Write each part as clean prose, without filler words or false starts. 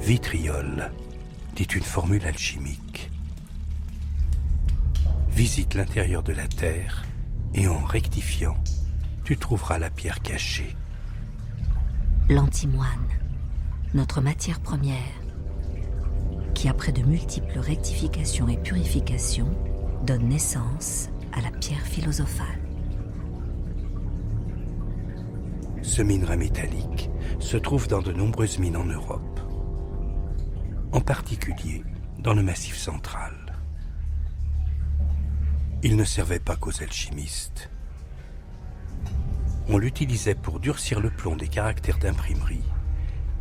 Vitriol, dit une formule alchimique. Visite l'intérieur de la terre et en rectifiant, tu trouveras la pierre cachée. L'antimoine, notre matière première, qui après de multiples rectifications et purifications, donne naissance à la pierre philosophale. Ce minerai métallique se trouve dans de nombreuses mines en Europe, en particulier dans le Massif central. Il ne servait pas qu'aux alchimistes. On l'utilisait pour durcir le plomb des caractères d'imprimerie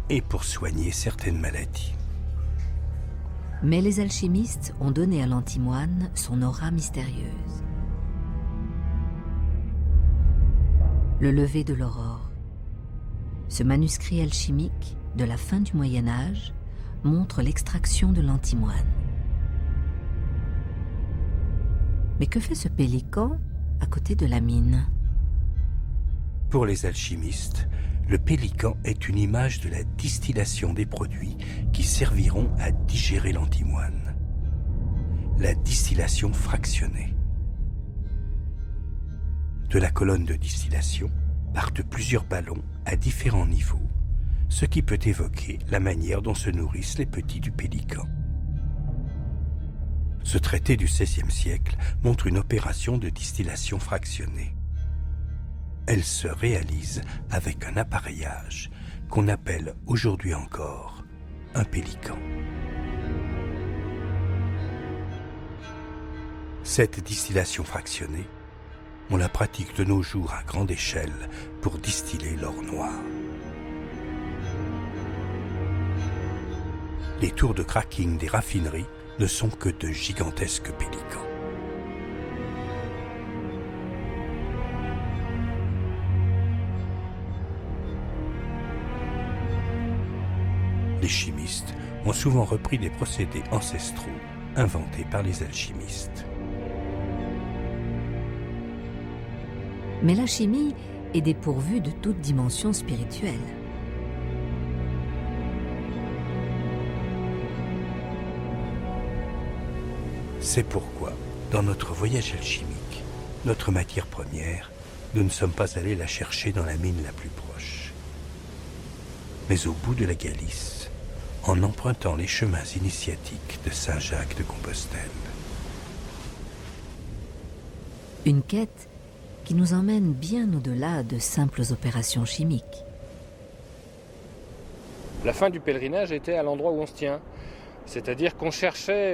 et pour soigner certaines maladies. Mais les alchimistes ont donné à l'antimoine son aura mystérieuse. Le lever de l'aurore. Ce manuscrit alchimique de la fin du Moyen Âge montre l'extraction de l'antimoine. Mais que fait ce pélican à côté de la mine? Pour les alchimistes, le pélican est une image de la distillation des produits qui serviront à digérer l'antimoine. La distillation fractionnée. De la colonne de distillation partent plusieurs ballons à différents niveaux, ce qui peut évoquer la manière dont se nourrissent les petits du pélican. Ce traité du XVIe siècle montre une opération de distillation fractionnée. Elle se réalise avec un appareillage qu'on appelle aujourd'hui encore un pélican. Cette distillation fractionnée, on la pratique de nos jours à grande échelle pour distiller l'or noir. Les tours de cracking des raffineries ne sont que de gigantesques pélicans. Les chimistes ont souvent repris des procédés ancestraux inventés par les alchimistes. Mais la chimie est dépourvue de toute dimension spirituelle. C'est pourquoi, dans notre voyage alchimique, notre matière première, nous ne sommes pas allés la chercher dans la mine la plus proche, mais au bout de la Galice, en empruntant les chemins initiatiques de Saint-Jacques de Compostelle. Une quête qui nous emmène bien au-delà de simples opérations chimiques. La fin du pèlerinage était à l'endroit où on se tient. C'est-à-dire qu'on cherchait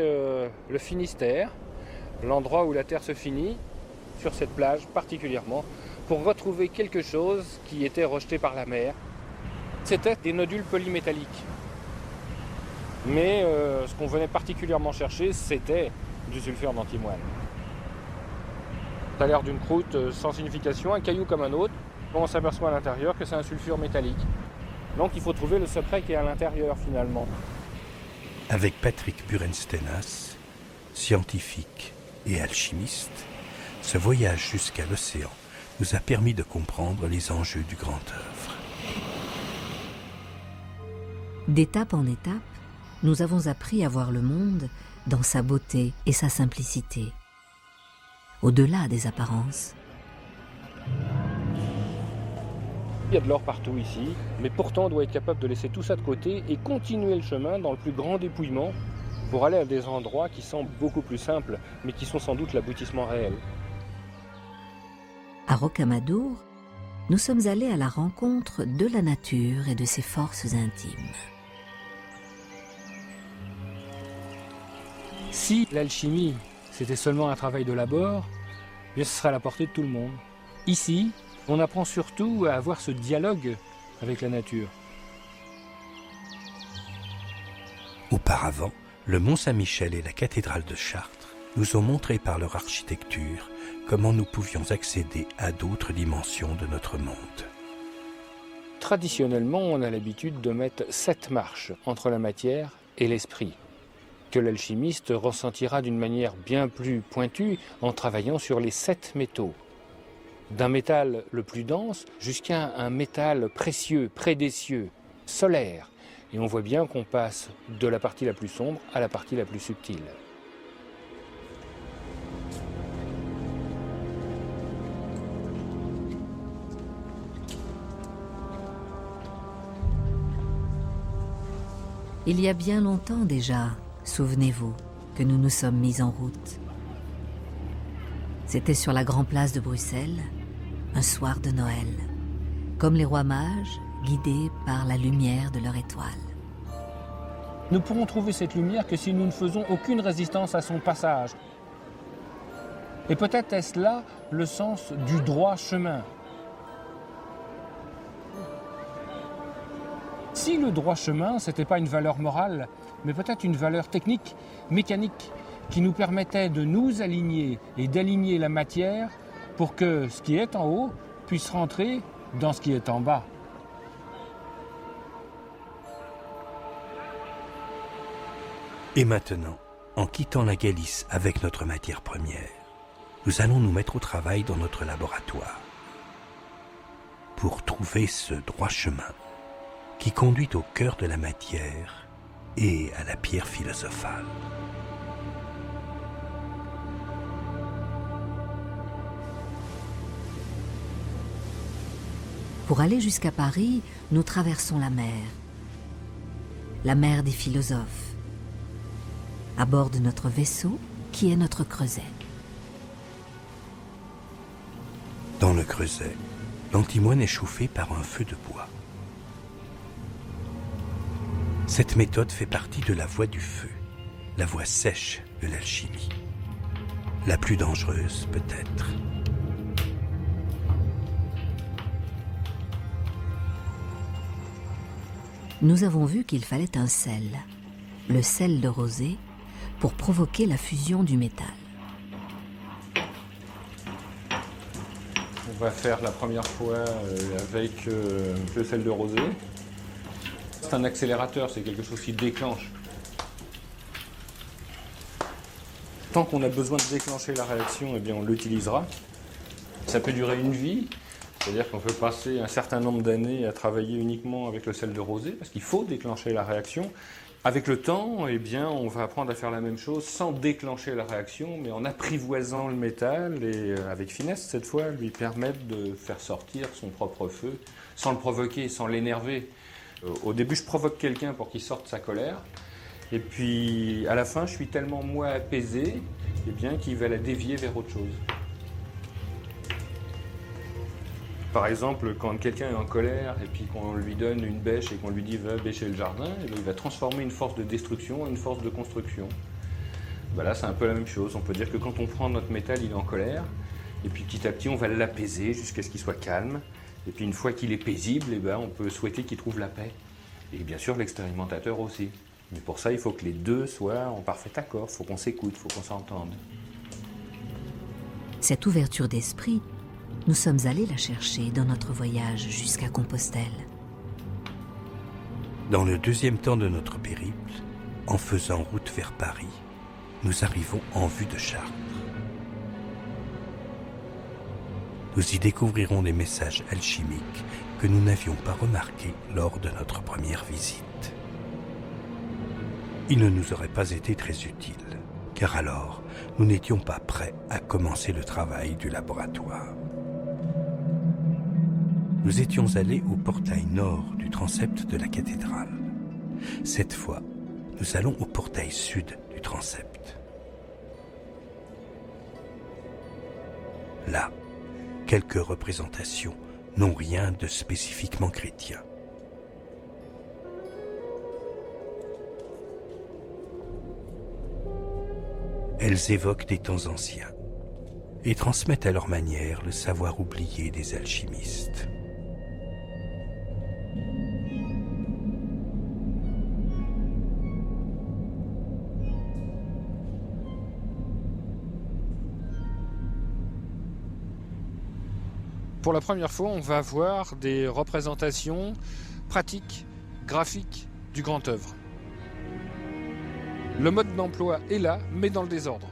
le Finistère, l'endroit où la terre se finit, sur cette plage particulièrement, pour retrouver quelque chose qui était rejeté par la mer. C'était des nodules polymétalliques. Mais ce qu'on venait particulièrement chercher, c'était du sulfure d'antimoine. Ça a l'air d'une croûte sans signification, un caillou comme un autre. On s'aperçoit à l'intérieur que c'est un sulfure métallique. Donc il faut trouver le secret qui est à l'intérieur finalement. Avec Patrick Burenstenas, scientifique et alchimiste, ce voyage jusqu'à l'océan nous a permis de comprendre les enjeux du grand œuvre. D'étape en étape, nous avons appris à voir le monde dans sa beauté et sa simplicité, au-delà des apparences. Il y a de l'or partout ici, mais pourtant on doit être capable de laisser tout ça de côté et continuer le chemin dans le plus grand dépouillement pour aller à des endroits qui semblent beaucoup plus simples, mais qui sont sans doute l'aboutissement réel. À Rocamadour, nous sommes allés à la rencontre de la nature et de ses forces intimes. Si l'alchimie, c'était seulement un travail de labeur, ce serait à la portée de tout le monde. Ici, on apprend surtout à avoir ce dialogue avec la nature. Auparavant, le Mont-Saint-Michel et la cathédrale de Chartres nous ont montré par leur architecture comment nous pouvions accéder à d'autres dimensions de notre monde. Traditionnellement, on a l'habitude de mettre 7 marches entre la matière et l'esprit, que l'alchimiste ressentira d'une manière bien plus pointue en travaillant sur les 7 métaux. D'un métal le plus dense jusqu'à un métal précieux, prédécieux, solaire, Et on voit bien qu'on passe de la partie la plus sombre à la partie la plus subtile. Il y a bien longtemps déjà, souvenez-vous, que nous nous sommes mis en route. C'était sur la grande place de Bruxelles, un soir de Noël, comme les rois mages, guidés par la lumière de leur étoile. Nous pourrons trouver cette lumière que si nous ne faisons aucune résistance à son passage. Et peut-être est-ce là le sens du droit chemin. Si le droit chemin, ce n'était pas une valeur morale, mais peut-être une valeur technique, mécanique, qui nous permettait de nous aligner et d'aligner la matière pour que ce qui est en haut puisse rentrer dans ce qui est en bas. Et maintenant, en quittant la Galice avec notre matière première, nous allons nous mettre au travail dans notre laboratoire pour trouver ce droit chemin qui conduit au cœur de la matière et à la pierre philosophale. Pour aller jusqu'à Paris, nous traversons la mer des philosophes, à bord de notre vaisseau qui est notre creuset. Dans le creuset, l'antimoine est chauffé par un feu de bois. Cette méthode fait partie de la voie du feu, la voie sèche de l'alchimie. La plus dangereuse peut-être. Nous avons vu qu'il fallait un sel, le sel de rosée, pour provoquer la fusion du métal. On va faire la première fois avec le sel de rosée. C'est un accélérateur, c'est quelque chose qui déclenche. Tant qu'on a besoin de déclencher la réaction, eh bien on l'utilisera. Ça peut durer une vie. C'est-à-dire qu'on peut passer un certain nombre d'années à travailler uniquement avec le sel de rosée, parce qu'il faut déclencher la réaction. Avec le temps, eh bien, on va apprendre à faire la même chose sans déclencher la réaction, mais en apprivoisant le métal et avec finesse, cette fois, lui permettre de faire sortir son propre feu, sans le provoquer, sans l'énerver. Au début, je provoque quelqu'un pour qu'il sorte sa colère, et puis à la fin, je suis tellement moi apaisé, eh bien, qu'il va la dévier vers autre chose. Par exemple, quand quelqu'un est en colère et puis qu'on lui donne une bêche et qu'on lui dit « va bêcher le jardin », il va transformer une force de destruction en une force de construction. Ben là, c'est un peu la même chose. On peut dire que quand on prend notre métal, il est en colère, et puis petit à petit, on va l'apaiser jusqu'à ce qu'il soit calme. Et puis une fois qu'il est paisible, eh ben, on peut souhaiter qu'il trouve la paix. Et bien sûr, l'expérimentateur aussi. Mais pour ça, il faut que les deux soient en parfait accord. Il faut qu'on s'écoute, il faut qu'on s'entende. Cette ouverture d'esprit, nous sommes allés la chercher dans notre voyage jusqu'à Compostelle. Dans le deuxième temps de notre périple, en faisant route vers Paris, nous arrivons en vue de Chartres. Nous y découvrirons des messages alchimiques que nous n'avions pas remarqués lors de notre première visite. Ils ne nous auraient pas été très utiles, car alors nous n'étions pas prêts à commencer le travail du laboratoire. Nous étions allés au portail nord du transept de la cathédrale. Cette fois, nous allons au portail sud du transept. Là, quelques représentations n'ont rien de spécifiquement chrétien. Elles évoquent des temps anciens et transmettent à leur manière le savoir oublié des alchimistes. Pour la première fois, on va voir des représentations pratiques, graphiques du grand œuvre. Le mode d'emploi est là, mais dans le désordre.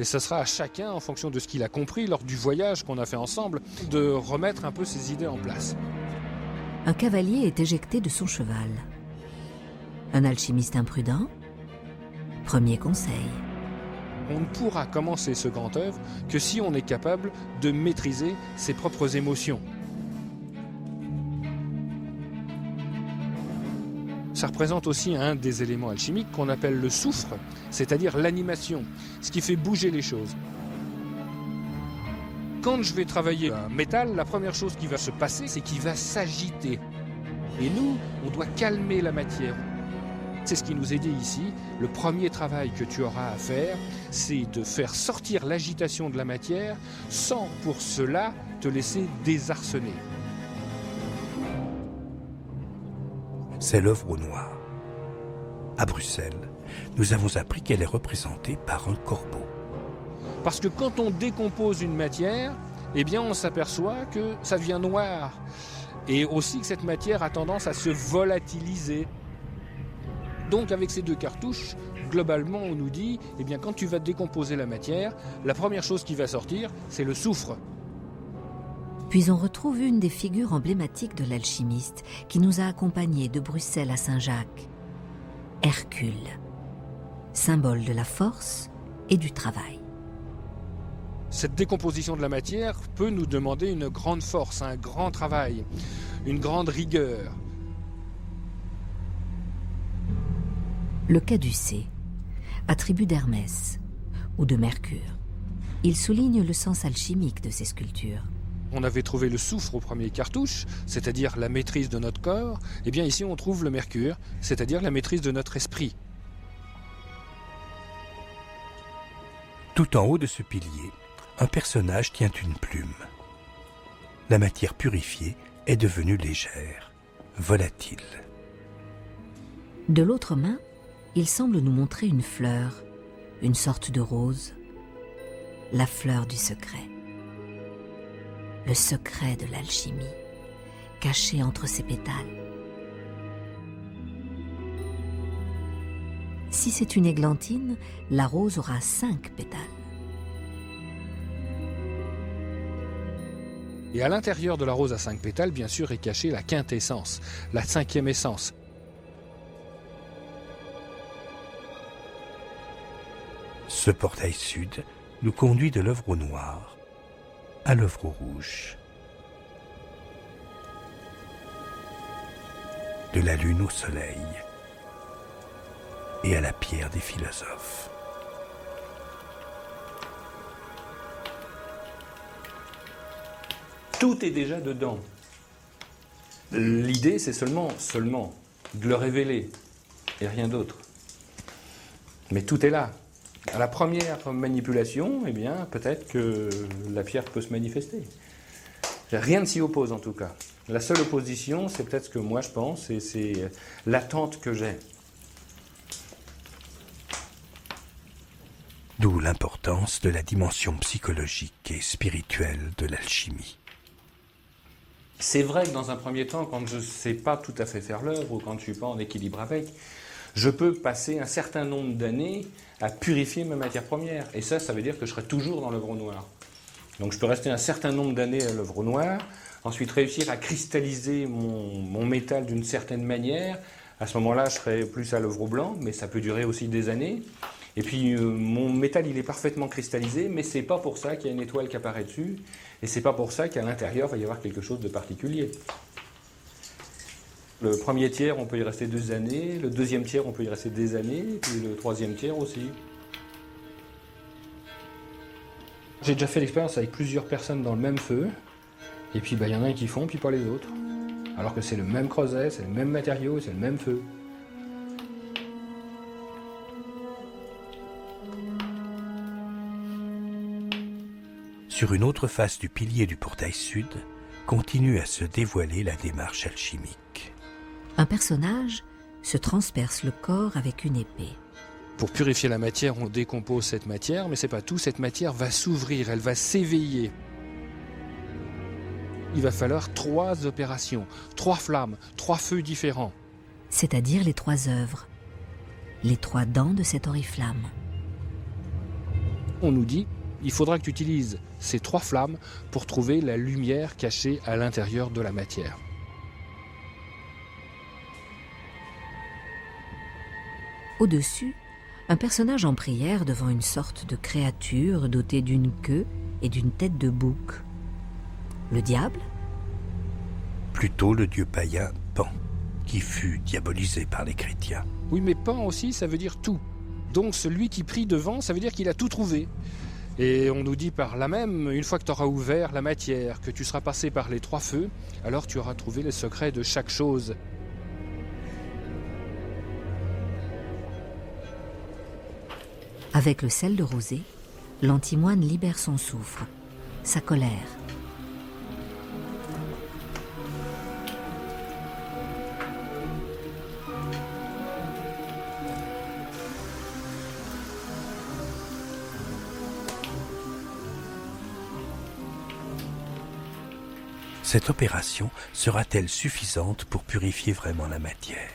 Et ce sera à chacun, en fonction de ce qu'il a compris lors du voyage qu'on a fait ensemble, de remettre un peu ses idées en place. un cavalier est éjecté de son cheval. Un alchimiste imprudent? Premier conseil. On ne pourra commencer ce grand œuvre que si on est capable de maîtriser ses propres émotions. Ça représente aussi un des éléments alchimiques qu'on appelle le soufre, c'est-à-dire l'animation, ce qui fait bouger les choses. Quand je vais travailler un métal, la première chose qui va se passer, c'est qu'il va s'agiter. Et nous, on doit calmer la matière. C'est ce qui nous est dit ici. Le premier travail que tu auras à faire, c'est de faire sortir l'agitation de la matière sans pour cela te laisser désarçonner. C'est l'œuvre au noir. À Bruxelles, nous avons appris qu'elle est représentée par un corbeau. Parce que quand on décompose une matière, eh bien on s'aperçoit que ça devient noir. Et aussi que cette matière a tendance à se volatiliser. Donc avec ces deux cartouches, globalement on nous dit, eh bien quand tu vas décomposer la matière, la première chose qui va sortir, c'est le soufre. Puis on retrouve une des figures emblématiques de l'alchimiste qui nous a accompagnés de Bruxelles à Saint-Jacques. Hercule, symbole de la force et du travail. Cette décomposition de la matière peut nous demander une grande force, un grand travail, une grande rigueur. Le caducée, attribut d'Hermès ou de Mercure. Il souligne le sens alchimique de ces sculptures. On avait trouvé le soufre au premier cartouche, c'est-à-dire la maîtrise de notre corps. Eh bien ici on trouve le mercure, c'est-à-dire la maîtrise de notre esprit. Tout en haut de ce pilier, un personnage tient une plume. La matière purifiée est devenue légère, volatile. De l'autre main, il semble nous montrer une fleur, une sorte de rose, la fleur du secret. Le secret de l'alchimie, caché entre ses pétales. Si c'est une églantine, la rose aura 5 pétales. Et à l'intérieur de la rose à 5 pétales, bien sûr, est cachée la quintessence, la 5e essence. Ce portail sud nous conduit de l'œuvre au noir à l'œuvre au rouge. De la lune au soleil et à la pierre des philosophes. Tout est déjà dedans. L'idée, c'est seulement de le révéler et rien d'autre. Mais tout est là. À la première manipulation, eh bien, peut-être que la pierre peut se manifester. Rien ne s'y oppose en tout cas. La seule opposition, c'est peut-être ce que moi je pense, et c'est l'attente que j'ai. D'où l'importance de la dimension psychologique et spirituelle de l'alchimie. C'est vrai que dans un premier temps, quand je ne sais pas tout à fait faire l'œuvre, ou quand je ne suis pas en équilibre avec, je peux passer un certain nombre d'années à purifier ma matière première. Et ça veut dire que je serai toujours dans l'œuvre au noir. Donc je peux rester un certain nombre d'années à l'œuvre au noir, ensuite réussir à cristalliser mon métal d'une certaine manière. À ce moment-là, je serai plus à l'œuvre au blanc, mais ça peut durer aussi des années. Et puis mon métal, il est parfaitement cristallisé, mais c'est pas pour ça qu'il y a une étoile qui apparaît dessus, et c'est pas pour ça qu'à l'intérieur, il va y avoir quelque chose de particulier. Le premier tiers, on peut y rester 2 années, le deuxième tiers, on peut y rester des années, et puis le troisième tiers aussi. J'ai déjà fait l'expérience avec plusieurs personnes dans le même feu, et puis il y en a qui font, puis pas les autres. Alors que c'est le même creuset, c'est le même matériau, c'est le même feu. Sur une autre face du pilier du portail sud, continue à se dévoiler la démarche alchimique. Un personnage se transperce le corps avec une épée. Pour purifier la matière, on décompose cette matière, mais c'est pas tout, cette matière va s'ouvrir, elle va s'éveiller. Il va falloir 3 opérations, 3 flammes, 3 feux différents. C'est-à-dire les 3 œuvres, les 3 dents de cette oriflamme. On nous dit, il faudra que tu utilises ces 3 flammes pour trouver la lumière cachée à l'intérieur de la matière. Au-dessus, un personnage en prière devant une sorte de créature dotée d'une queue et d'une tête de bouc. Le diable ? Plutôt le dieu païen Pan, qui fut diabolisé par les chrétiens. Oui, mais Pan aussi, ça veut dire tout. Donc celui qui prie devant, ça veut dire qu'il a tout trouvé. Et on nous dit par là même, une fois que tu auras ouvert la matière, que tu seras passé par les 3 feux, alors tu auras trouvé les secrets de chaque chose. Avec le sel de rosée, l'antimoine libère son souffle, sa colère. Cette opération sera-t-elle suffisante pour purifier vraiment la matière ?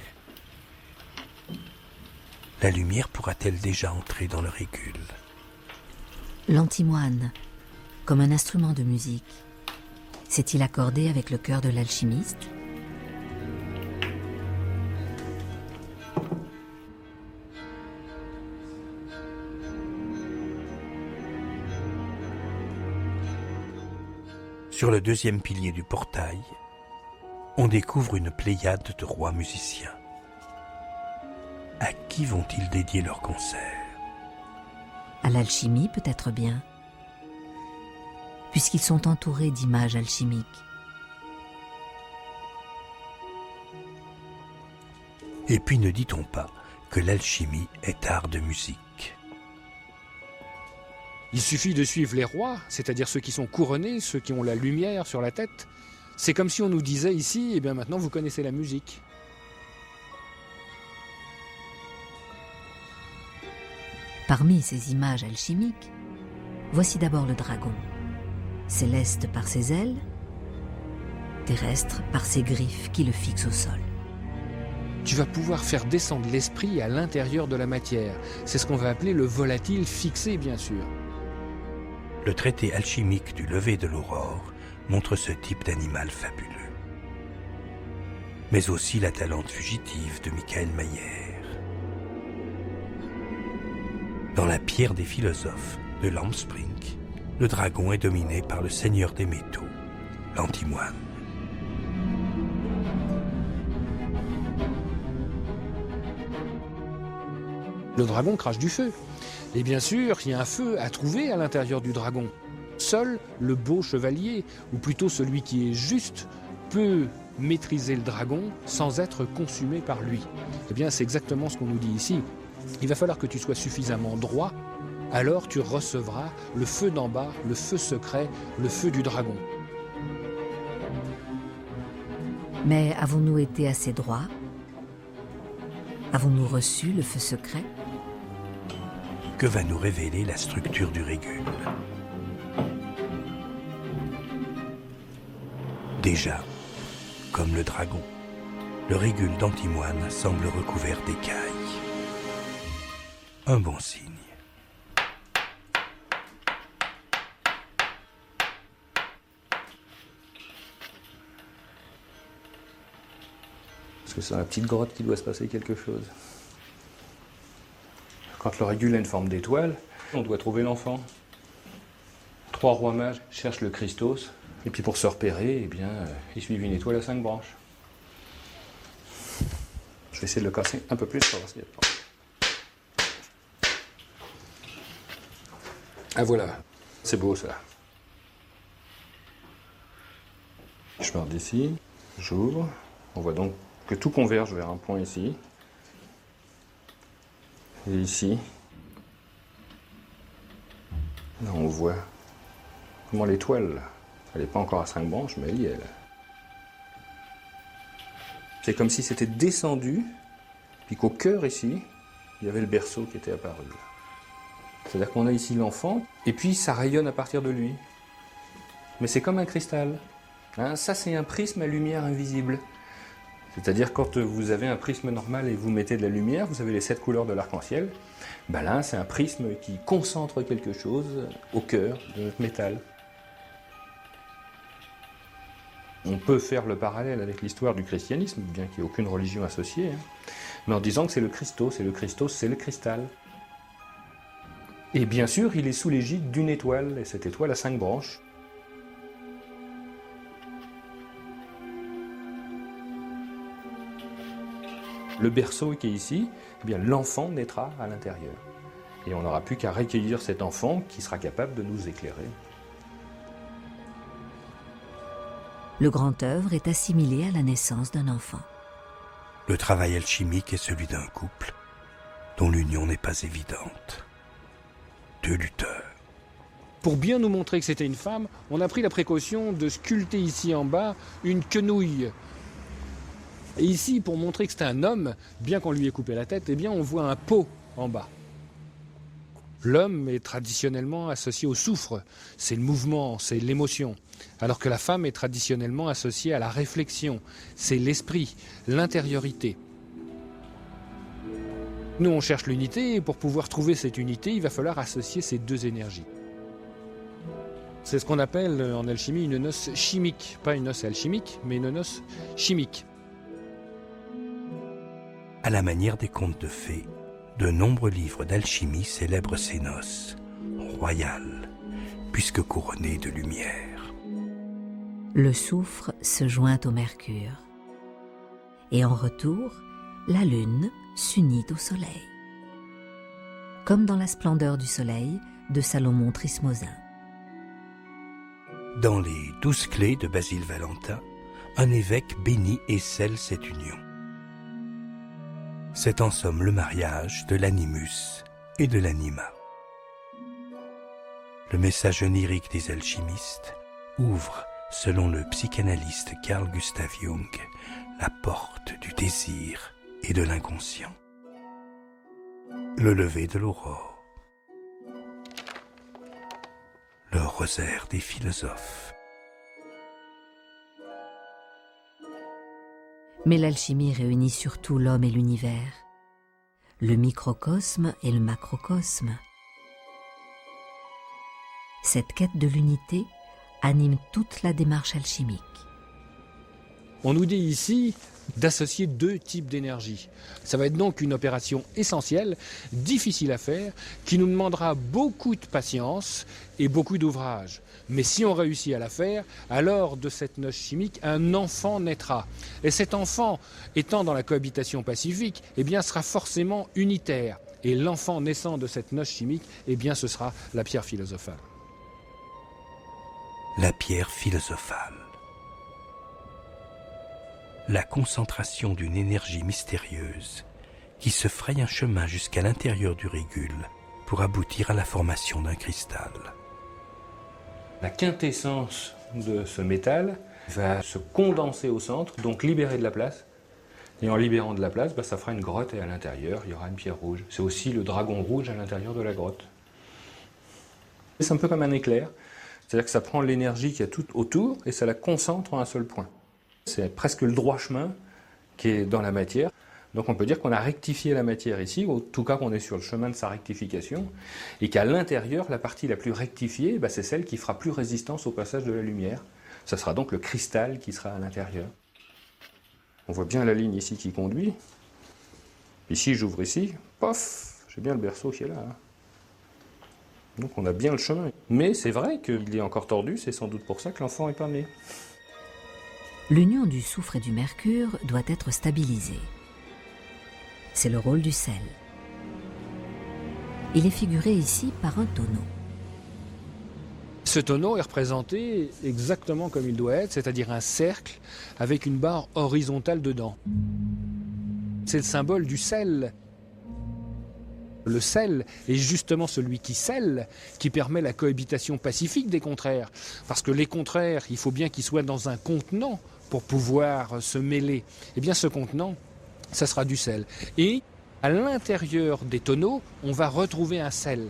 La lumière pourra-t-elle déjà entrer dans le régule ? L'antimoine, comme un instrument de musique, s'est-il accordé avec le cœur de l'alchimiste ? Sur le 2e pilier du portail, on découvre une pléiade de rois musiciens. À qui vont-ils dédier leurs concerts ? À l'alchimie peut-être bien, puisqu'ils sont entourés d'images alchimiques. Et puis ne dit-on pas que l'alchimie est art de musique ? Il suffit de suivre les rois, c'est-à-dire ceux qui sont couronnés, ceux qui ont la lumière sur la tête. C'est comme si on nous disait ici, eh bien maintenant vous connaissez la musique. Parmi ces images alchimiques, voici d'abord le dragon, céleste par ses ailes, terrestre par ses griffes qui le fixent au sol. Tu vas pouvoir faire descendre l'esprit à l'intérieur de la matière. C'est ce qu'on va appeler le volatile fixé, bien sûr. Le traité alchimique du lever de l'aurore montre ce type d'animal fabuleux. Mais aussi la Talente fugitive de Michael Mayer. Dans la pierre des philosophes de Lamspring, le dragon est dominé par le seigneur des métaux, l'antimoine. Le dragon crache du feu. Et bien sûr, il y a un feu à trouver à l'intérieur du dragon. Seul le beau chevalier, ou plutôt celui qui est juste, peut maîtriser le dragon sans être consumé par lui. Eh bien, c'est exactement ce qu'on nous dit ici. Il va falloir que tu sois suffisamment droit, alors tu recevras le feu d'en bas, le feu secret, le feu du dragon. Mais avons-nous été assez droits ? Avons-nous reçu le feu secret ? Que va nous révéler la structure du régule ? Déjà, comme le dragon, le régule d'antimoine semble recouvert d'écailles. Un bon signe. Parce que c'est dans la petite grotte qu'il doit se passer quelque chose. Quand le régule a une forme d'étoile, on doit trouver l'enfant. 3 rois mages cherchent le Christos, et puis pour se repérer, eh bien, ils suivent une étoile à 5 branches. Je vais essayer de le casser un peu plus pour voir ce qu'il y a dedans. Ah voilà, c'est beau ça. Je pars d'ici, j'ouvre, on voit donc que tout converge vers un point ici. Et ici, là on voit comment l'étoile, elle n'est pas encore à 5 branches, mais elle y est là. C'est comme si c'était descendu, puis qu'au cœur ici, il y avait le berceau qui était apparu. C'est-à-dire qu'on a ici l'enfant, et puis ça rayonne à partir de lui. Mais c'est comme un cristal. Hein, ça c'est un prisme à lumière invisible. C'est-à-dire quand vous avez un prisme normal et vous mettez de la lumière, vous avez les 7 couleurs de l'arc-en-ciel, ben là c'est un prisme qui concentre quelque chose au cœur de notre métal. On peut faire le parallèle avec l'histoire du christianisme, bien qu'il n'y ait aucune religion associée. mais en disant que c'est le Christos, et le Christos, c'est le cristal. Et bien sûr, il est sous l'égide d'une étoile, et cette étoile a 5 branches. Le berceau qui est ici, eh bien, l'enfant naîtra à l'intérieur. Et on n'aura plus qu'à recueillir cet enfant qui sera capable de nous éclairer. Le grand œuvre est assimilé à la naissance d'un enfant. Le travail alchimique est celui d'un couple dont l'union n'est pas évidente. 2 lutteurs. Pour bien nous montrer que c'était une femme, on a pris la précaution de sculpter ici en bas une quenouille. Et ici, pour montrer que c'était un homme, bien qu'on lui ait coupé la tête, eh bien on voit un pot en bas. L'homme est traditionnellement associé au soufre, c'est le mouvement, c'est l'émotion. Alors que la femme est traditionnellement associée à la réflexion, c'est l'esprit, l'intériorité. Nous, on cherche l'unité, et pour pouvoir trouver cette unité, il va falloir associer ces 2 énergies. C'est ce qu'on appelle en alchimie une noce chimique. Pas une noce alchimique, mais une noce chimique. À la manière des contes de fées, de nombreux livres d'alchimie célèbrent ces noces, royales, puisque couronnées de lumière. Le soufre se joint au mercure. Et en retour, la lune s'unit au soleil. Comme dans la splendeur du soleil de Salomon Trismosin. Dans les 12 clés de Basile Valentin, un évêque bénit et scelle cette union. C'est en somme le mariage de l'animus et de l'anima. Le message onirique des alchimistes ouvre, selon le psychanalyste Carl Gustav Jung, la porte du désir et de l'inconscient. Le lever de l'aurore. Le rosaire des philosophes. Mais l'alchimie réunit surtout l'homme et l'univers, le microcosme et le macrocosme. Cette quête de l'unité anime toute la démarche alchimique. On nous dit ici d'associer 2 types d'énergie. Ça va être donc une opération essentielle, difficile à faire, qui nous demandera beaucoup de patience et beaucoup d'ouvrage. Mais si on réussit à la faire, alors de cette noce chimique, un enfant naîtra. Et cet enfant, étant dans la cohabitation pacifique, eh bien, sera forcément unitaire. Et l'enfant naissant de cette noce chimique, eh bien, ce sera la pierre philosophale. La pierre philosophale. La concentration d'une énergie mystérieuse qui se fraye un chemin jusqu'à l'intérieur du régule pour aboutir à la formation d'un cristal. La quintessence de ce métal va se condenser au centre, donc libérer de la place. Et en libérant de la place, ça fera une grotte et à l'intérieur, il y aura une pierre rouge. C'est aussi le dragon rouge à l'intérieur de la grotte. C'est un peu comme un éclair, c'est-à-dire que ça prend l'énergie qu'il y a tout autour et ça la concentre en un seul point. C'est presque le droit chemin qui est dans la matière. Donc on peut dire qu'on a rectifié la matière ici, ou en tout cas qu'on est sur le chemin de sa rectification, et qu'à l'intérieur, la partie la plus rectifiée, c'est celle qui fera plus résistance au passage de la lumière. Ça sera donc le cristal qui sera à l'intérieur. On voit bien la ligne ici qui conduit. Ici, j'ouvre ici, pof, j'ai bien le berceau qui est là. Donc on a bien le chemin. Mais c'est vrai qu'il est encore tordu, c'est sans doute pour ça que l'enfant n'est pas né. L'union du soufre et du mercure doit être stabilisée. C'est le rôle du sel. Il est figuré ici par un tonneau. Ce tonneau est représenté exactement comme il doit être, c'est-à-dire un cercle avec une barre horizontale dedans. C'est le symbole du sel. Le sel est justement celui qui scelle, qui permet la cohabitation pacifique des contraires. Parce que les contraires, il faut bien qu'ils soient dans un contenant pour pouvoir se mêler. Eh bien ce contenant, ça sera du sel. Et à l'intérieur des tonneaux, on va retrouver un sel.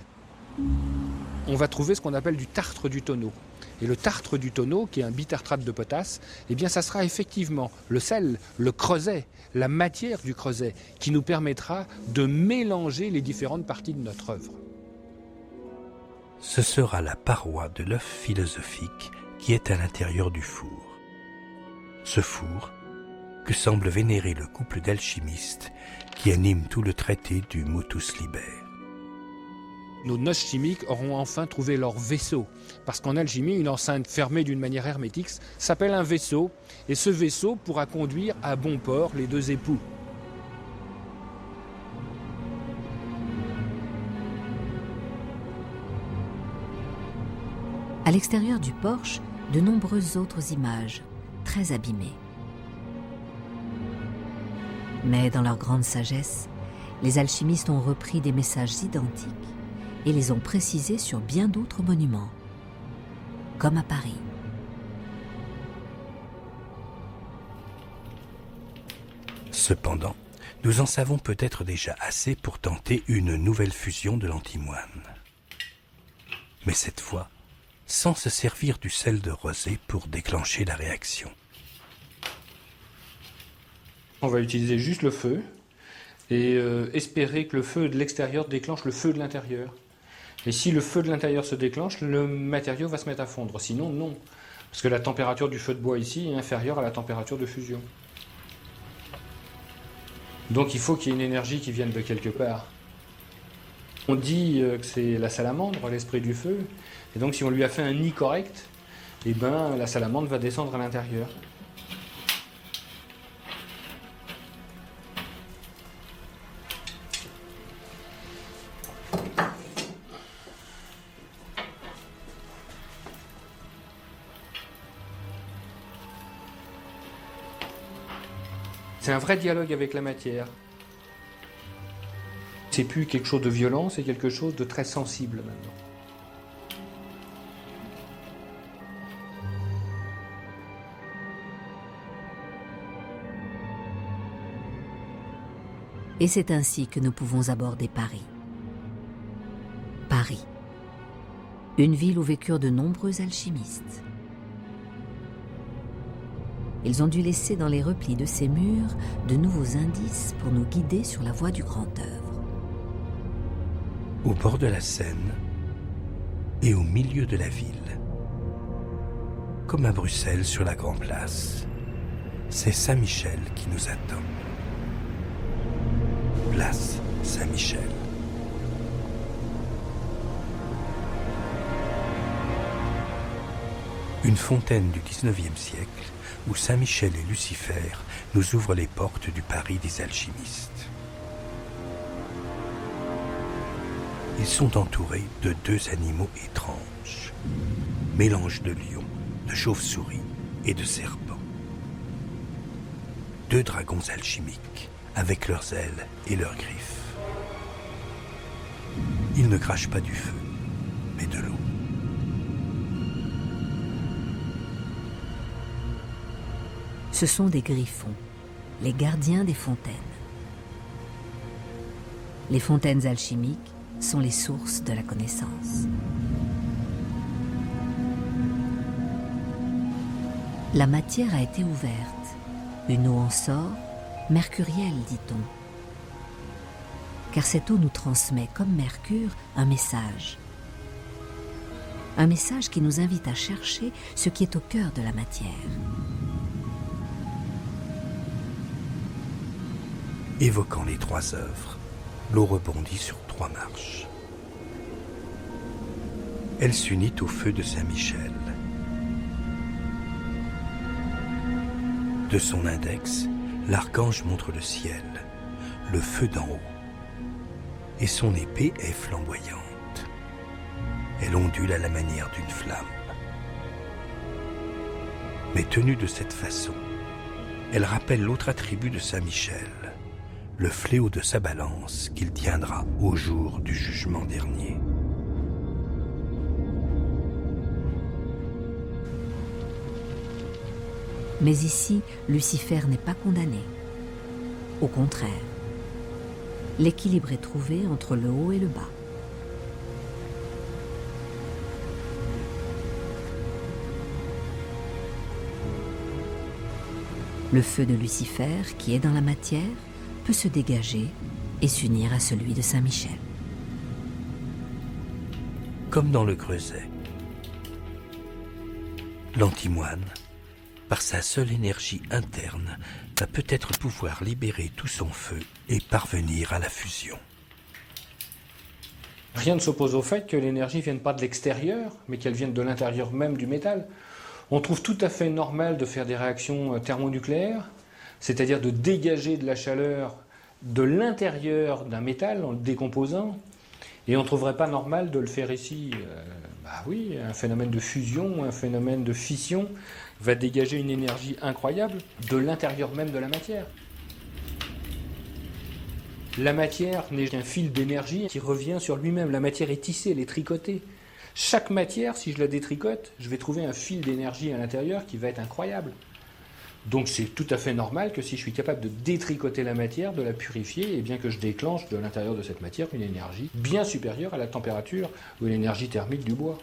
On va trouver ce qu'on appelle du tartre du tonneau. Et le tartre du tonneau, qui est un bitartrate de potasse, eh bien ça sera effectivement le sel, le creuset, la matière du creuset, qui nous permettra de mélanger les différentes parties de notre œuvre. Ce sera la paroi de l'œuf philosophique qui est à l'intérieur du four. Ce four, que semble vénérer le couple d'alchimistes qui anime tout le traité du Motus Liber. Nos noces chimiques auront enfin trouvé leur vaisseau. Parce qu'en alchimie, une enceinte fermée d'une manière hermétique s'appelle un vaisseau. Et ce vaisseau pourra conduire à bon port les deux époux. À l'extérieur du porche, de nombreuses autres images, très abîmées. Mais dans leur grande sagesse, les alchimistes ont repris des messages identiques et les ont précisés sur bien d'autres monuments, comme à Paris. Cependant, nous en savons peut-être déjà assez pour tenter une nouvelle fusion de l'antimoine. Mais cette fois, sans se servir du sel de rosée pour déclencher la réaction. On va utiliser juste le feu et espérer que le feu de l'extérieur déclenche le feu de l'intérieur. Et si le feu de l'intérieur se déclenche, le matériau va se mettre à fondre. Sinon, non. Parce que la température du feu de bois ici est inférieure à la température de fusion. Donc il faut qu'il y ait une énergie qui vienne de quelque part. On dit que c'est la salamandre, l'esprit du feu. Et donc si on lui a fait un nid correct, eh ben, la salamandre va descendre à l'intérieur. C'est un vrai dialogue avec la matière. C'est plus quelque chose de violent, c'est quelque chose de très sensible maintenant. Et c'est ainsi que nous pouvons aborder Paris. Paris, une ville où vécurent de nombreux alchimistes. Ils ont dû laisser dans les replis de ces murs de nouveaux indices pour nous guider sur la voie du grand œuvre. Au bord de la Seine et au milieu de la ville, comme à Bruxelles sur la Grande Place, c'est Saint-Michel qui nous attend. Place Saint-Michel. Une fontaine du XIXe siècle où Saint-Michel et Lucifer nous ouvrent les portes du Paris des alchimistes. Ils sont entourés de deux animaux étranges, mélange de lions, de chauves-souris et de serpents. Deux dragons alchimiques avec leurs ailes et leurs griffes. Ils ne crachent pas du feu, mais de l'eau. Ce sont des griffons, les gardiens des fontaines. Les fontaines alchimiques sont les sources de la connaissance. La matière a été ouverte, une eau en sort, mercurielle, dit-on. Car cette eau nous transmet, comme Mercure, un message. Un message qui nous invite à chercher ce qui est au cœur de la matière. Évoquant les trois œuvres, l'eau rebondit sur trois marches. Elle s'unit au feu de Saint-Michel. De son index, l'archange montre le ciel, le feu d'en haut, et son épée est flamboyante. Elle ondule à la manière d'une flamme. Mais tenue de cette façon, elle rappelle l'autre attribut de Saint-Michel, le fléau de sa balance qu'il tiendra au jour du jugement dernier. Mais ici, Lucifer n'est pas condamné. Au contraire, l'équilibre est trouvé entre le haut et le bas. Le feu de Lucifer, qui est dans la matière, peut se dégager et s'unir à celui de Saint-Michel. Comme dans le Creuset, l'antimoine par sa seule énergie interne, va peut-être pouvoir libérer tout son feu et parvenir à la fusion. Rien ne s'oppose au fait que l'énergie ne vienne pas de l'extérieur, mais qu'elle vienne de l'intérieur même du métal. On trouve tout à fait normal de faire des réactions thermonucléaires, c'est-à-dire de dégager de la chaleur de l'intérieur d'un métal en le décomposant, et on ne trouverait pas normal de le faire ici. Oui, un phénomène de fusion, un phénomène de fission va dégager une énergie incroyable de l'intérieur même de la matière. La matière n'est qu'un fil d'énergie qui revient sur lui-même. La matière est tissée, elle est tricotée. Chaque matière, si je la détricote, je vais trouver un fil d'énergie à l'intérieur qui va être incroyable. Donc c'est tout à fait normal que si je suis capable de détricoter la matière, de la purifier, et bien que je déclenche de l'intérieur de cette matière une énergie bien supérieure à la température ou à l'énergie thermique du bois.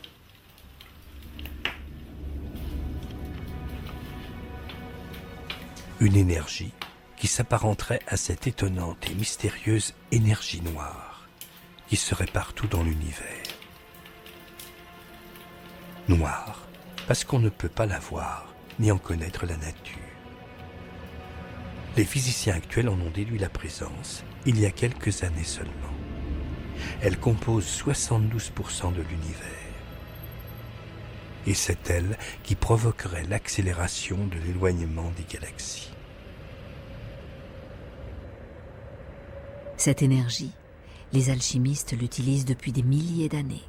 Une énergie qui s'apparenterait à cette étonnante et mystérieuse énergie noire qui serait partout dans l'univers. Noire, parce qu'on ne peut pas la voir ni en connaître la nature. Les physiciens actuels en ont déduit la présence il y a quelques années seulement. Elle compose 72% de l'univers. Et c'est elle qui provoquerait l'accélération de l'éloignement des galaxies. Cette énergie, les alchimistes l'utilisent depuis des milliers d'années.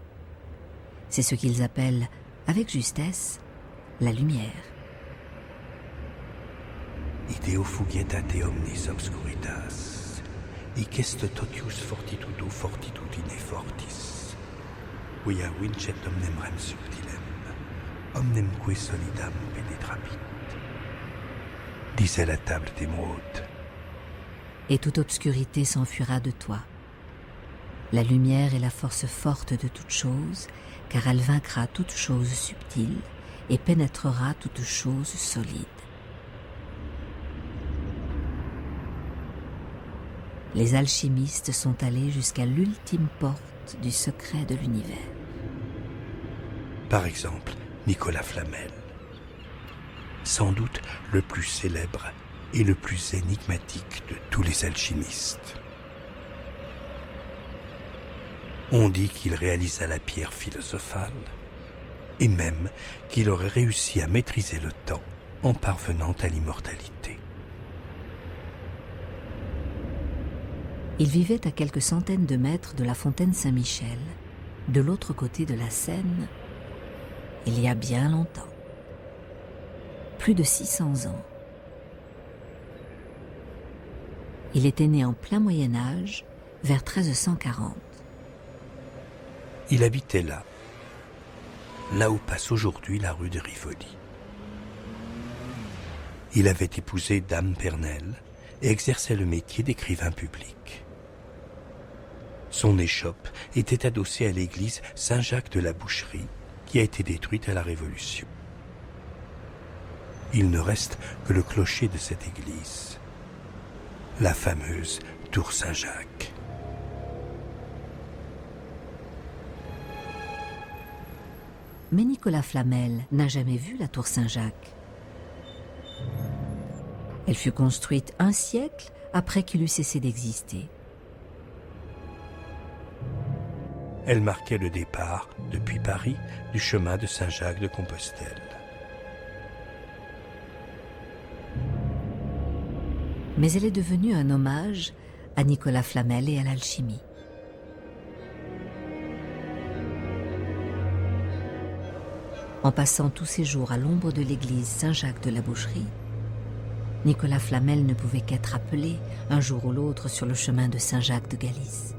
C'est ce qu'ils appellent, avec justesse, la lumière. Ideo fugieta te omnis obscuritas, hic est totius fortitudo fortitudine fortis, quia vincet omnem rem subtilem, omnemque solidam penetrabit, disait la table d'émeraude. Et toute obscurité s'enfuira de toi. La lumière est la force forte de toute chose, car elle vaincra toute chose subtile et pénétrera toute chose solide. Les alchimistes sont allés jusqu'à l'ultime porte du secret de l'univers. Par exemple, Nicolas Flamel, sans doute le plus célèbre et le plus énigmatique de tous les alchimistes. On dit qu'il réalisa la pierre philosophale et même qu'il aurait réussi à maîtriser le temps en parvenant à l'immortalité. Il vivait à quelques centaines de mètres de la fontaine Saint-Michel, de l'autre côté de la Seine, il y a bien longtemps. Plus de 600 ans. Il était né en plein Moyen-Âge, vers 1340. Il habitait là où passe aujourd'hui la rue de Rivoli. Il avait épousé Dame Pernelle et exerçait le métier d'écrivain public. Son échoppe était adossée à l'église Saint-Jacques de la Boucherie, qui a été détruite à la Révolution. Il ne reste que le clocher de cette église, la fameuse tour Saint-Jacques. Mais Nicolas Flamel n'a jamais vu la tour Saint-Jacques. Elle fut construite un siècle après qu'il eut cessé d'exister. Elle marquait le départ, depuis Paris, du chemin de Saint-Jacques de Compostelle. Mais elle est devenue un hommage à Nicolas Flamel et à l'alchimie. En passant tous ses jours à l'ombre de l'église Saint-Jacques de la Boucherie, Nicolas Flamel ne pouvait qu'être appelé un jour ou l'autre sur le chemin de Saint-Jacques de Galice.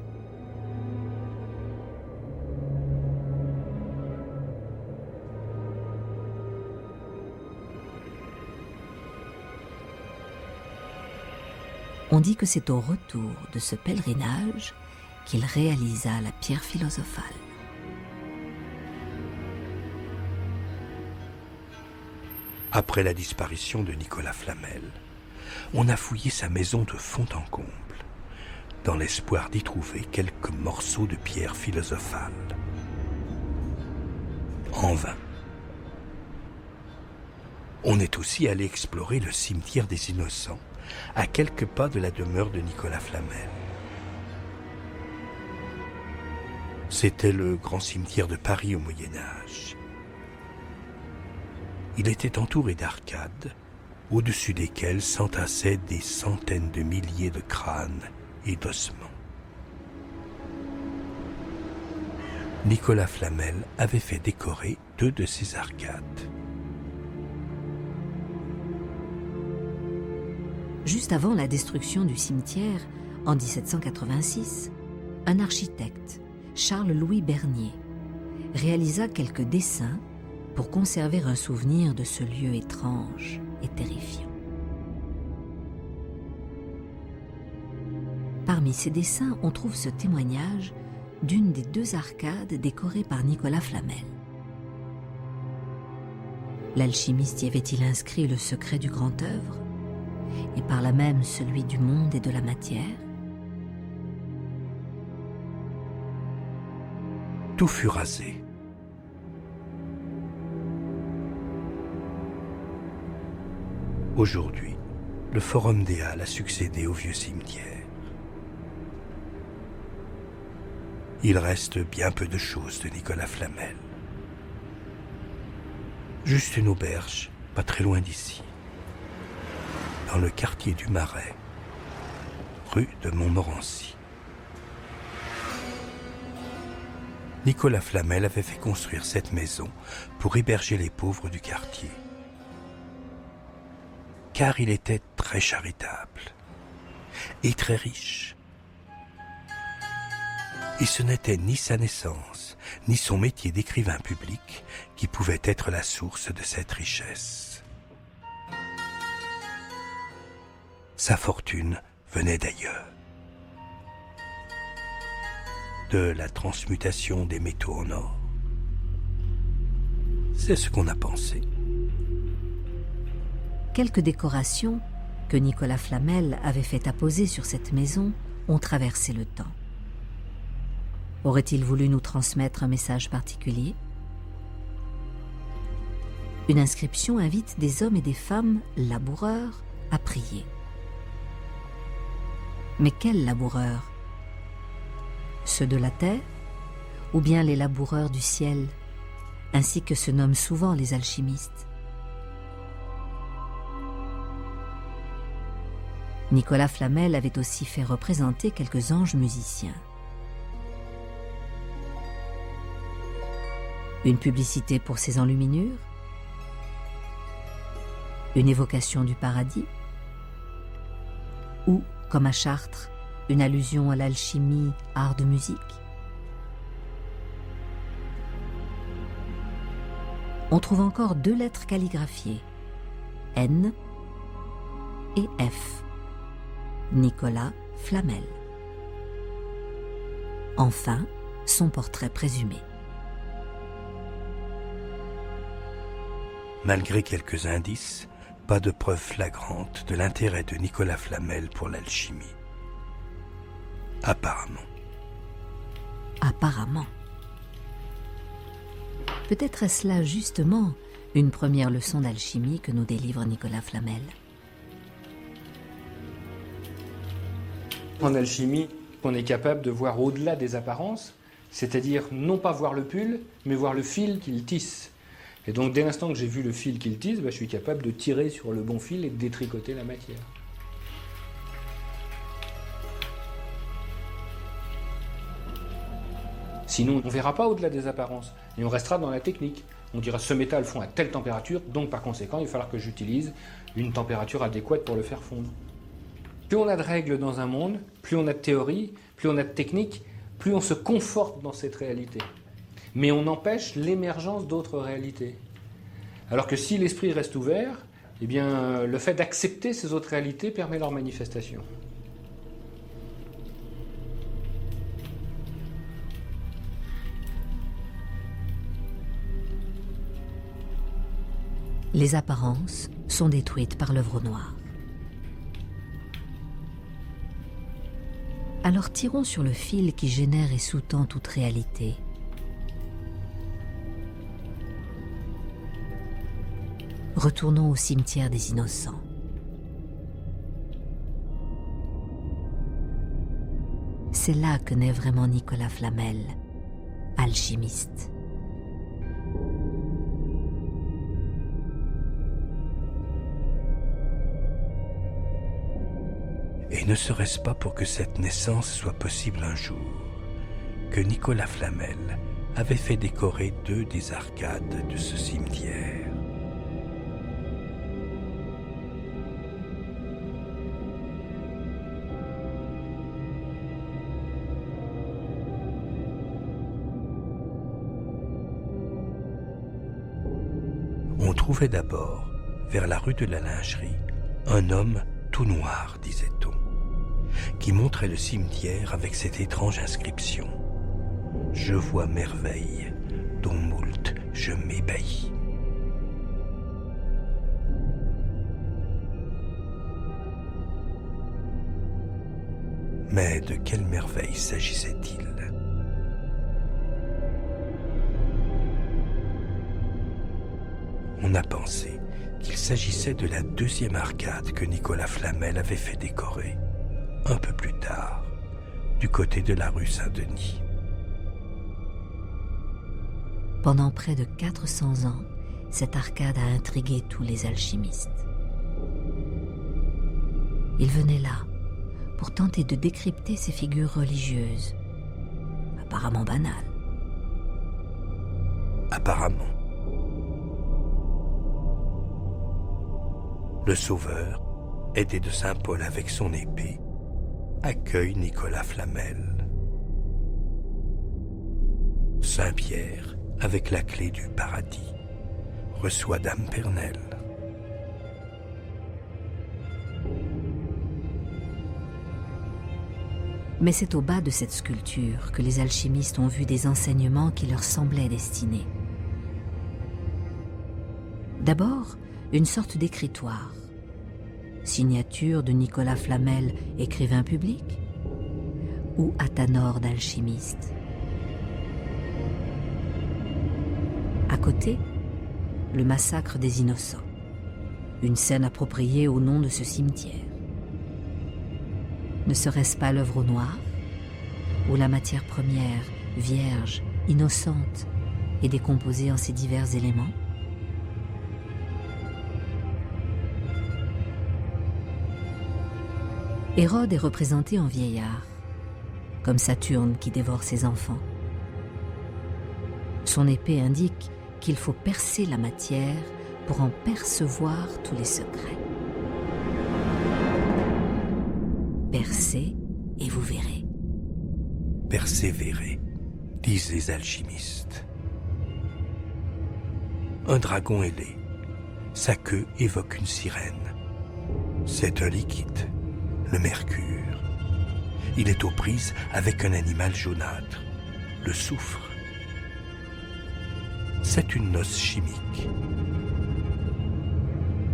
On dit que c'est au retour de ce pèlerinage qu'il réalisa la pierre philosophale. Après la disparition de Nicolas Flamel, on a fouillé sa maison de fond en comble, dans l'espoir d'y trouver quelques morceaux de pierre philosophale. En vain. On est aussi allé explorer le cimetière des Innocents, à quelques pas de la demeure de Nicolas Flamel. C'était le grand cimetière de Paris au Moyen-Âge. Il était entouré d'arcades, au-dessus desquelles s'entassaient des centaines de milliers de crânes et d'ossements. Nicolas Flamel avait fait décorer 2 de ces arcades. Juste avant la destruction du cimetière, en 1786, un architecte, Charles-Louis Bernier, réalisa quelques dessins pour conserver un souvenir de ce lieu étrange et terrifiant. Parmi ces dessins, on trouve ce témoignage d'une des 2 arcades décorées par Nicolas Flamel. L'alchimiste y avait-il inscrit le secret du grand œuvre, et par là même celui du monde et de la matière? Tout fut rasé. Aujourd'hui, le Forum des Halles a succédé au vieux cimetière. Il reste bien peu de choses de Nicolas Flamel. Juste une auberge, pas très loin d'ici, dans le quartier du Marais, rue de Montmorency. Nicolas Flamel avait fait construire cette maison pour héberger les pauvres du quartier. Car il était très charitable et très riche. Et ce n'était ni sa naissance, ni son métier d'écrivain public qui pouvait être la source de cette richesse. Sa fortune venait d'ailleurs. De la transmutation des métaux en or. C'est ce qu'on a pensé. Quelques décorations que Nicolas Flamel avait fait apposer sur cette maison ont traversé le temps. Aurait-il voulu nous transmettre un message particulier? Une inscription invite des hommes et des femmes laboureurs à prier. Mais quels laboureurs? Ceux de la terre, ou bien les laboureurs du ciel, ainsi que se nomment souvent les alchimistes? Nicolas Flamel avait aussi fait représenter quelques anges musiciens. Une publicité pour ses enluminures? Une évocation du paradis? Ou, comme à Chartres, une allusion à l'alchimie, art de musique? On trouve encore 2 lettres calligraphiées, N et F. Nicolas Flamel. Enfin, son portrait présumé. Malgré quelques indices, pas de preuve flagrante de l'intérêt de Nicolas Flamel pour l'alchimie. Apparemment. Apparemment. Peut-être est-ce là justement une première leçon d'alchimie que nous délivre Nicolas Flamel. En alchimie, on est capable de voir au-delà des apparences, c'est-à-dire non pas voir le pull, mais voir le fil qu'il tisse. Et donc dès l'instant que j'ai vu le fil qu'il tisse, je suis capable de tirer sur le bon fil et de détricoter la matière. Sinon, on ne verra pas au-delà des apparences, et on restera dans la technique. On dira ce métal fond à telle température, donc par conséquent, il va falloir que j'utilise une température adéquate pour le faire fondre. Plus on a de règles dans un monde, plus on a de théories, plus on a de techniques, plus on se conforte dans cette réalité. Mais on empêche l'émergence d'autres réalités. Alors que si l'esprit reste ouvert, eh bien, le fait d'accepter ces autres réalités permet leur manifestation. Les apparences sont détruites par l'œuvre noire. Alors tirons sur le fil qui génère et sous-tend toute réalité. Retournons au cimetière des innocents. C'est là que naît vraiment Nicolas Flamel, alchimiste. Et ne serait-ce pas pour que cette naissance soit possible un jour, que Nicolas Flamel avait fait décorer 2 des arcades de ce cimetière. On trouvait d'abord, vers la rue de la Lingerie, un homme tout noir, disait-on, qui montrait le cimetière avec cette étrange inscription « Je vois merveille, dont moult je m'ébahis ». Mais de quelle merveille s'agissait-il ? On a pensé qu'il s'agissait de la 2e arcade que Nicolas Flamel avait fait décorer, un peu plus tard, du côté de la rue Saint-Denis. Pendant près de 400 ans, cette arcade a intrigué tous les alchimistes. Ils venaient là pour tenter de décrypter ces figures religieuses, apparemment banales. Apparemment. Le Sauveur, aidé de saint Paul avec son épée, accueille Nicolas Flamel. Saint Pierre, avec la clé du paradis, reçoit dame Pernelle. Mais c'est au bas de cette sculpture que les alchimistes ont vu des enseignements qui leur semblaient destinés. D'abord, une sorte d'écritoire. Signature de Nicolas Flamel, écrivain public, ou Athanor d'alchimiste. À côté, le massacre des innocents, une scène appropriée au nom de ce cimetière. Ne serait-ce pas l'œuvre au noir, où la matière première, vierge, innocente, est décomposée en ces divers éléments? Hérode est représenté en vieillard, comme Saturne qui dévore ses enfants. Son épée indique qu'il faut percer la matière pour en percevoir tous les secrets. Percez et vous verrez. Persévérer, disent les alchimistes. Un dragon ailé, sa queue évoque une sirène. C'est un liquide, le mercure. Il est aux prises avec un animal jaunâtre, le soufre. C'est une noce chimique.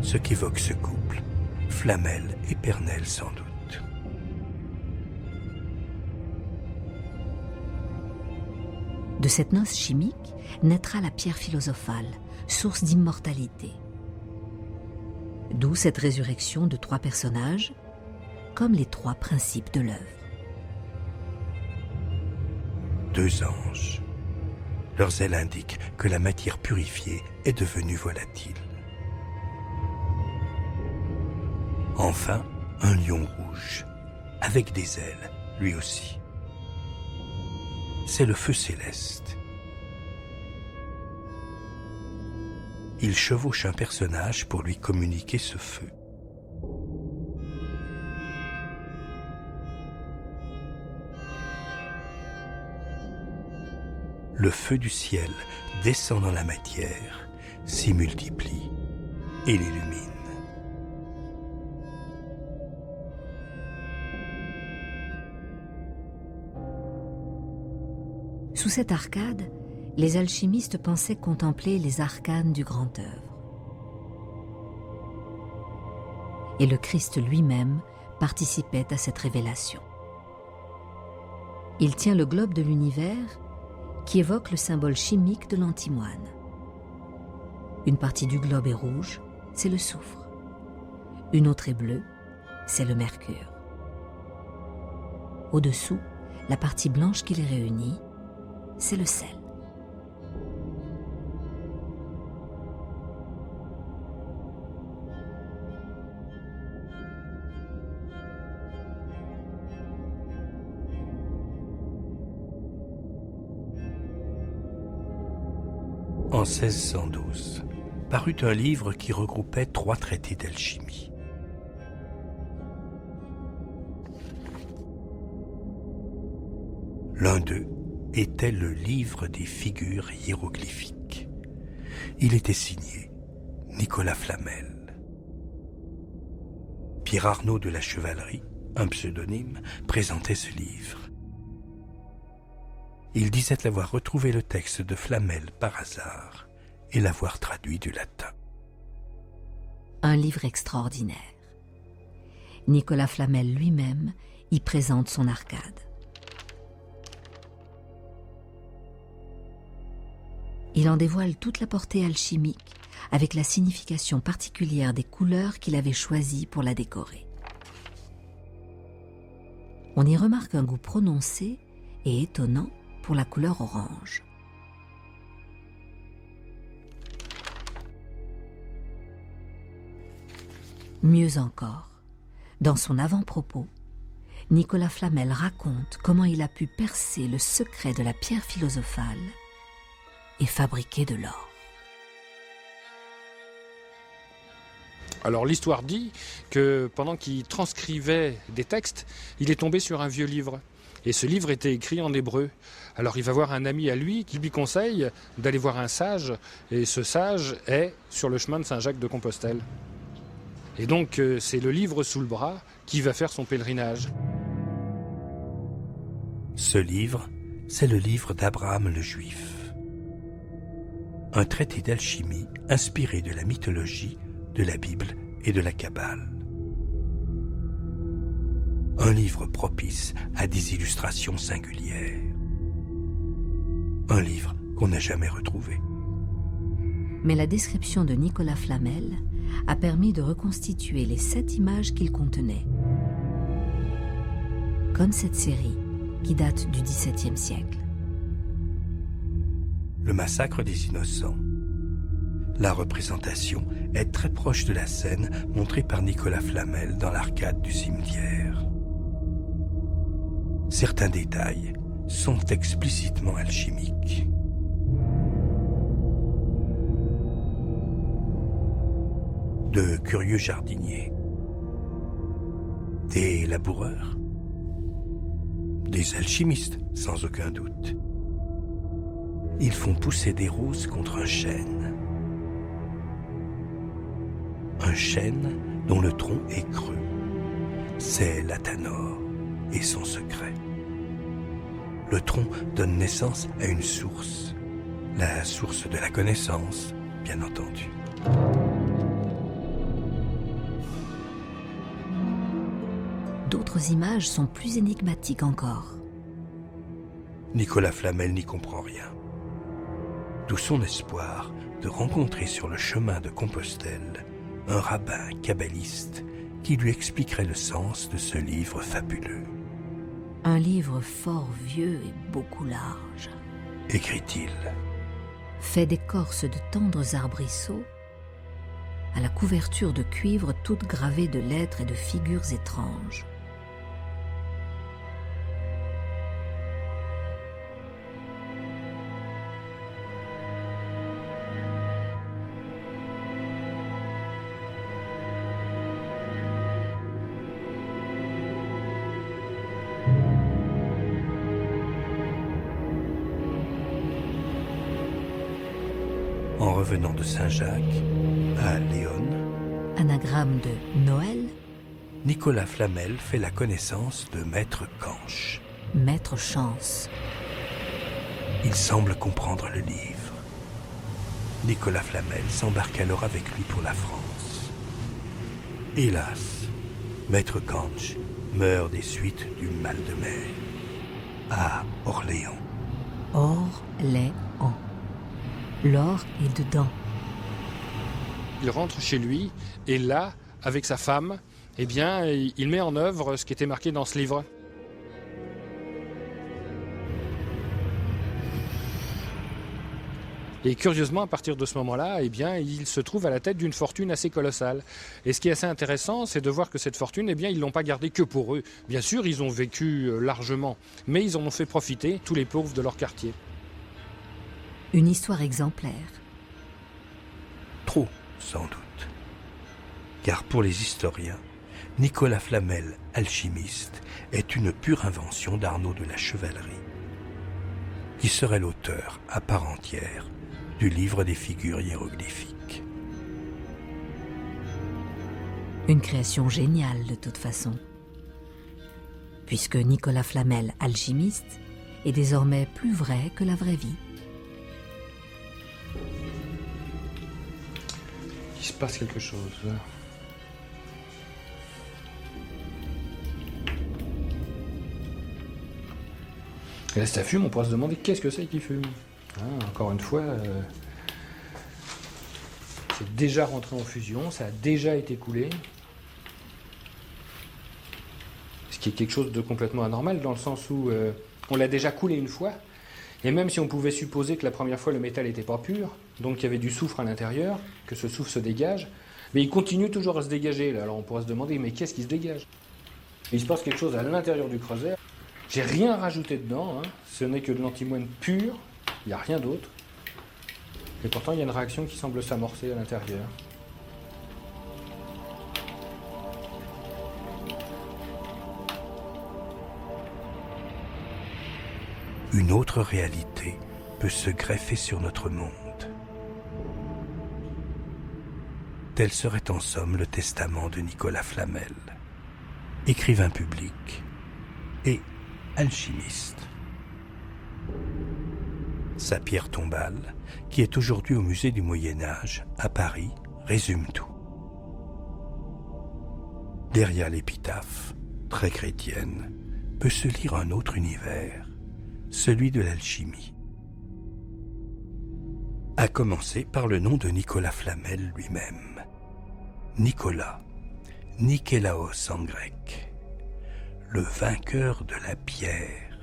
Ce qu'évoque ce couple, Flamel et Pernelle sans doute. De cette noce chimique naîtra la pierre philosophale, source d'immortalité. D'où cette résurrection de 3 personnages, comme les 3 principes de l'œuvre. 2 anges. Leurs ailes indiquent que la matière purifiée est devenue volatile. Enfin, un lion rouge, avec des ailes, lui aussi. C'est le feu céleste. Il chevauche un personnage pour lui communiquer ce feu. Le feu du ciel descend dans la matière, s'y multiplie et l'illumine. Sous cette arcade, les alchimistes pensaient contempler les arcanes du grand œuvre. Et le Christ lui-même participait à cette révélation. Il tient le globe de l'univers qui évoque le symbole chimique de l'antimoine. Une partie du globe est rouge, c'est le soufre. Une autre est bleue, c'est le mercure. Au-dessous, la partie blanche qui les réunit, c'est le sel. En 1612, parut un livre qui regroupait 3 traités d'alchimie. L'un d'eux était le livre des figures hiéroglyphiques. Il était signé Nicolas Flamel. Pierre Arnaud de la Chevalerie, un pseudonyme, présentait ce livre. Il disait l'avoir retrouvé le texte de Flamel par hasard et l'avoir traduit du latin. Un livre extraordinaire. Nicolas Flamel lui-même y présente son arcade. Il en dévoile toute la portée alchimique avec la signification particulière des couleurs qu'il avait choisies pour la décorer. On y remarque un goût prononcé et étonnant pour la couleur orange. Mieux encore, dans son avant-propos, Nicolas Flamel raconte comment il a pu percer le secret de la pierre philosophale et fabriquer de l'or. Alors l'histoire dit que pendant qu'il transcrivait des textes, il est tombé sur un vieux livre. Et ce livre était écrit en hébreu. Alors il va voir un ami à lui qui lui conseille d'aller voir un sage. Et ce sage est sur le chemin de Saint-Jacques-de-Compostelle. Et donc c'est le livre sous le bras qui va faire son pèlerinage. Ce livre, c'est le livre d'Abraham le Juif. Un traité d'alchimie inspiré de la mythologie, de la Bible et de la Kabbale. Un livre propice à des illustrations singulières. Un livre qu'on n'a jamais retrouvé. Mais la description de Nicolas Flamel a permis de reconstituer les 7 images qu'il contenait. Comme cette série qui date du XVIIe siècle. Le massacre des innocents. La représentation est très proche de la scène montrée par Nicolas Flamel dans l'arcade du cimetière. Certains détails sont explicitement alchimiques. De curieux jardiniers, des laboureurs, des alchimistes sans aucun doute. Ils font pousser des roses contre un chêne. Un chêne dont le tronc est creux. C'est l'Athanor et son secret. Le tronc donne naissance à une source, la source de la connaissance, bien entendu. D'autres images sont plus énigmatiques encore. Nicolas Flamel n'y comprend rien. D'où son espoir de rencontrer sur le chemin de Compostelle un rabbin kabbaliste qui lui expliquerait le sens de ce livre fabuleux. Un livre fort vieux et beaucoup large. Écrit-il. Fait d'écorce de tendres arbrisseaux, à la couverture de cuivre toute gravée de lettres et de figures étranges. En revenant de Saint-Jacques à Léon, Anagramme de Noël, Nicolas Flamel fait la connaissance de Maître Canche. Maître Chance. Il semble comprendre le livre. Nicolas Flamel s'embarque alors avec lui pour la France. Hélas, Maître Canche meurt des suites du mal de mer à Orléans. Orléans. L'or est dedans. il rentre chez lui, et là, avec sa femme, eh bien, il met en œuvre ce qui était marqué dans ce livre. Et curieusement, à partir de ce moment-là, eh bien, il se trouve à la tête d'une fortune assez colossale. Et ce qui est assez intéressant, c'est de voir que cette fortune, eh bien, ils ne l'ont pas gardée que pour eux. Bien sûr, ils ont vécu largement, mais ils en ont fait profiter tous les pauvres de leur quartier. Une histoire exemplaire. Trop, sans doute. Car pour les historiens, Nicolas Flamel, alchimiste, est une pure invention d'Arnaud de la Chevalerie, qui serait l'auteur, à part entière, du livre des figures hiéroglyphiques. Une création géniale de toute façon. Puisque Nicolas Flamel, alchimiste, est désormais plus vrai que la vraie vie. Il se passe quelque chose. Et là, ça fume, on pourra se demander qu'est-ce que c'est qui fume. Encore une fois, c'est déjà rentré en fusion, ça a déjà été coulé. Ce qui est quelque chose de complètement anormal, dans le sens où on l'a déjà coulé une fois, et même si on pouvait supposer que la première fois le métal n'était pas pur, donc il y avait du soufre à l'intérieur, que ce soufre se dégage, mais il continue toujours à se dégager. Là. Alors on pourrait se demander, mais qu'est-ce qui se dégage? Il se passe quelque chose à l'intérieur du creuset. J'ai rien rajouté dedans, ce n'est que de l'antimoine pur, il n'y a rien d'autre. Et pourtant il y a une réaction qui semble s'amorcer à l'intérieur. Une autre réalité peut se greffer sur notre monde. Tel serait en somme le testament de Nicolas Flamel, écrivain public et alchimiste. Sa pierre tombale, qui est aujourd'hui au musée du Moyen-Âge, à Paris, résume tout. Derrière l'épitaphe, très chrétienne, peut se lire un autre univers, celui de l'alchimie. À commencer par le nom de Nicolas Flamel lui-même. Nicolas, Nikelaos en grec, le vainqueur de la pierre,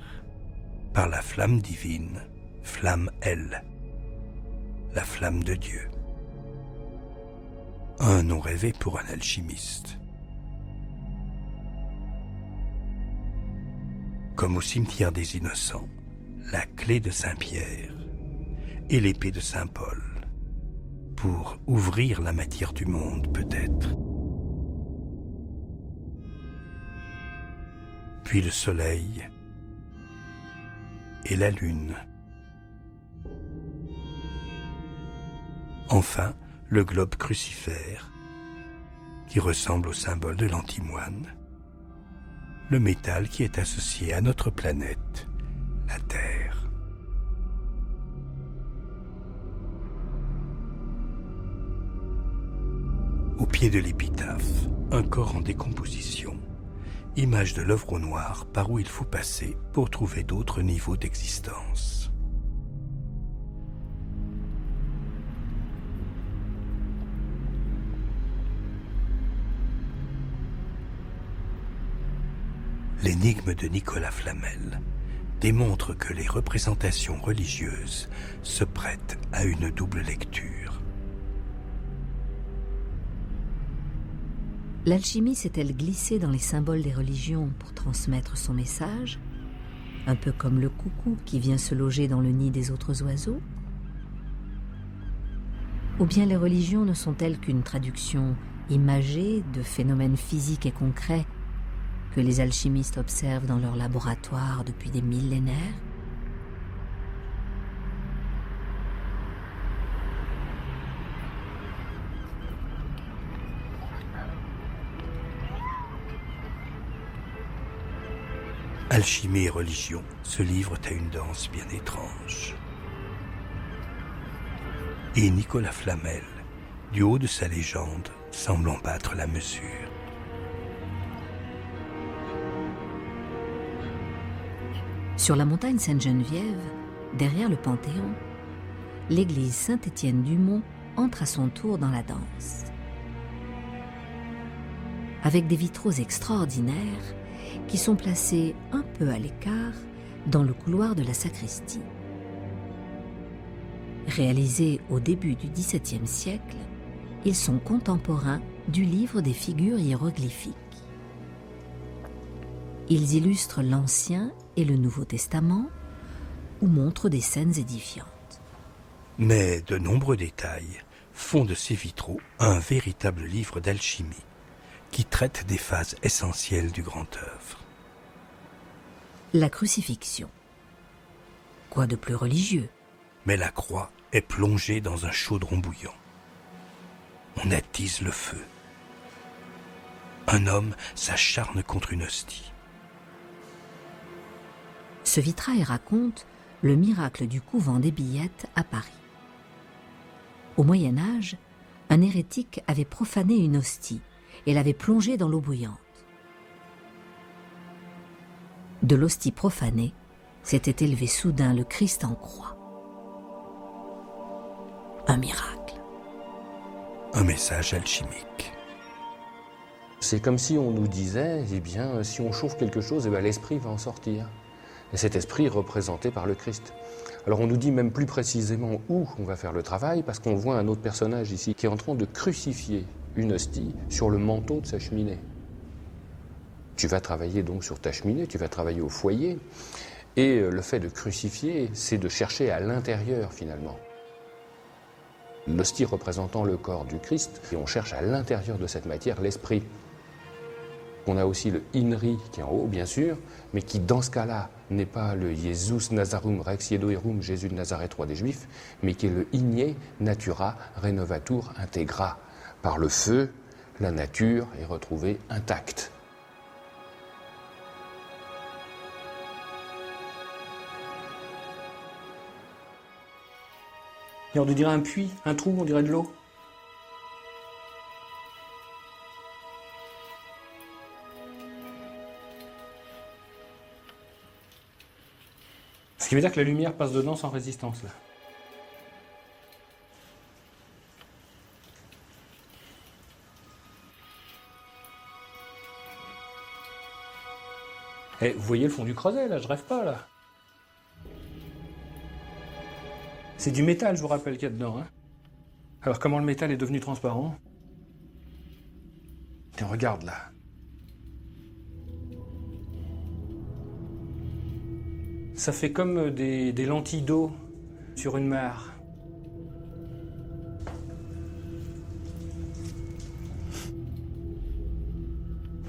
par la flamme divine, flamme elle, la flamme de Dieu. Un nom rêvé pour un alchimiste. Comme au cimetière des Innocents, la clé de Saint-Pierre et l'épée de Saint-Paul, pour ouvrir la matière du monde peut-être. Puis le soleil et la lune. Enfin, le globe crucifère, qui ressemble au symbole de l'antimoine, le métal qui est associé à notre planète, la Terre. Au pied de l'épitaphe, un corps en décomposition, image de l'œuvre au noir par où il faut passer pour trouver d'autres niveaux d'existence. L'énigme de Nicolas Flamel démontre que les représentations religieuses se prêtent à une double lecture. L'alchimie s'est-elle glissée dans les symboles des religions pour transmettre son message, un peu comme le coucou qui vient se loger dans le nid des autres oiseaux? Ou bien les religions ne sont-elles qu'une traduction imagée de phénomènes physiques et concrets que les alchimistes observent dans leur laboratoire depuis des millénaires? Alchimie et religion se livrent à une danse bien étrange. Et Nicolas Flamel, du haut de sa légende, semble en battre la mesure. Sur la montagne Sainte-Geneviève, derrière le Panthéon, l'église Saint-Étienne-du-Mont entre à son tour dans la danse. Avec des vitraux extraordinaires qui sont placés un peu à l'écart dans le couloir de la sacristie. Réalisés au début du XVIIe siècle, ils sont contemporains du livre des figures hiéroglyphiques. Ils illustrent l'Ancien et le Nouveau Testament ou montrent des scènes édifiantes. Mais de nombreux détails font de ces vitraux un véritable livre d'alchimie qui traite des phases essentielles du grand œuvre. La crucifixion. Quoi de plus religieux? Mais la croix est plongée dans un chaudron bouillant. On attise le feu. Un homme s'acharne contre une hostie. Ce vitrail raconte le miracle du couvent des Billettes à Paris. Au Moyen Âge, un hérétique avait profané une hostie et l'avait plongée dans l'eau bouillante. De l'hostie profanée s'était élevé soudain le Christ en croix. Un miracle. Un message alchimique. C'est comme si on nous disait, eh bien, si on chauffe quelque chose, eh bien, l'esprit va en sortir. Et cet esprit est représenté par le Christ. Alors on nous dit même plus précisément où on va faire le travail, parce qu'on voit un autre personnage ici qui est en train de crucifier une hostie sur le manteau de sa cheminée. Tu vas travailler donc sur ta cheminée, tu vas travailler au foyer, et le fait de crucifier, c'est de chercher à l'intérieur finalement. L'hostie représentant le corps du Christ, et on cherche à l'intérieur de cette matière l'esprit. On a aussi le Inri qui est en haut, bien sûr, mais qui dans ce cas-là n'est pas le Jesus Nazarum Rex Iedoerum, Jésus de Nazareth, roi des Juifs, mais qui est le Igne Natura Renovatur Integra. Par le feu, la nature est retrouvée intacte. Et on dirait un puits, un trou, on dirait de l'eau. Ce qui veut dire que la lumière passe dedans sans résistance, là. Eh, vous voyez le fond du creuset, là, je rêve pas, là. C'est du métal, je vous rappelle, qu'il y a dedans. Hein. Alors, comment le métal est devenu transparent? Tiens, regarde, là. Ça fait comme des lentilles d'eau sur une mare.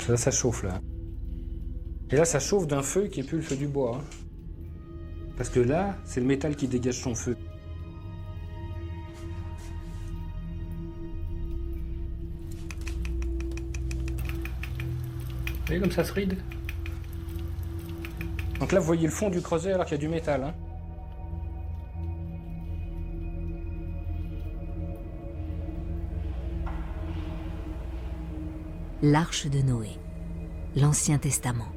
Là, ça chauffe, là. Et là, ça chauffe d'un feu qui n'est plus le feu du bois. Hein. Parce que là, c'est le métal qui dégage son feu. Vous voyez comme ça se ride? Donc là, vous voyez le fond du creuset alors qu'il y a du métal. Hein. L'arche de Noé, l'Ancien Testament.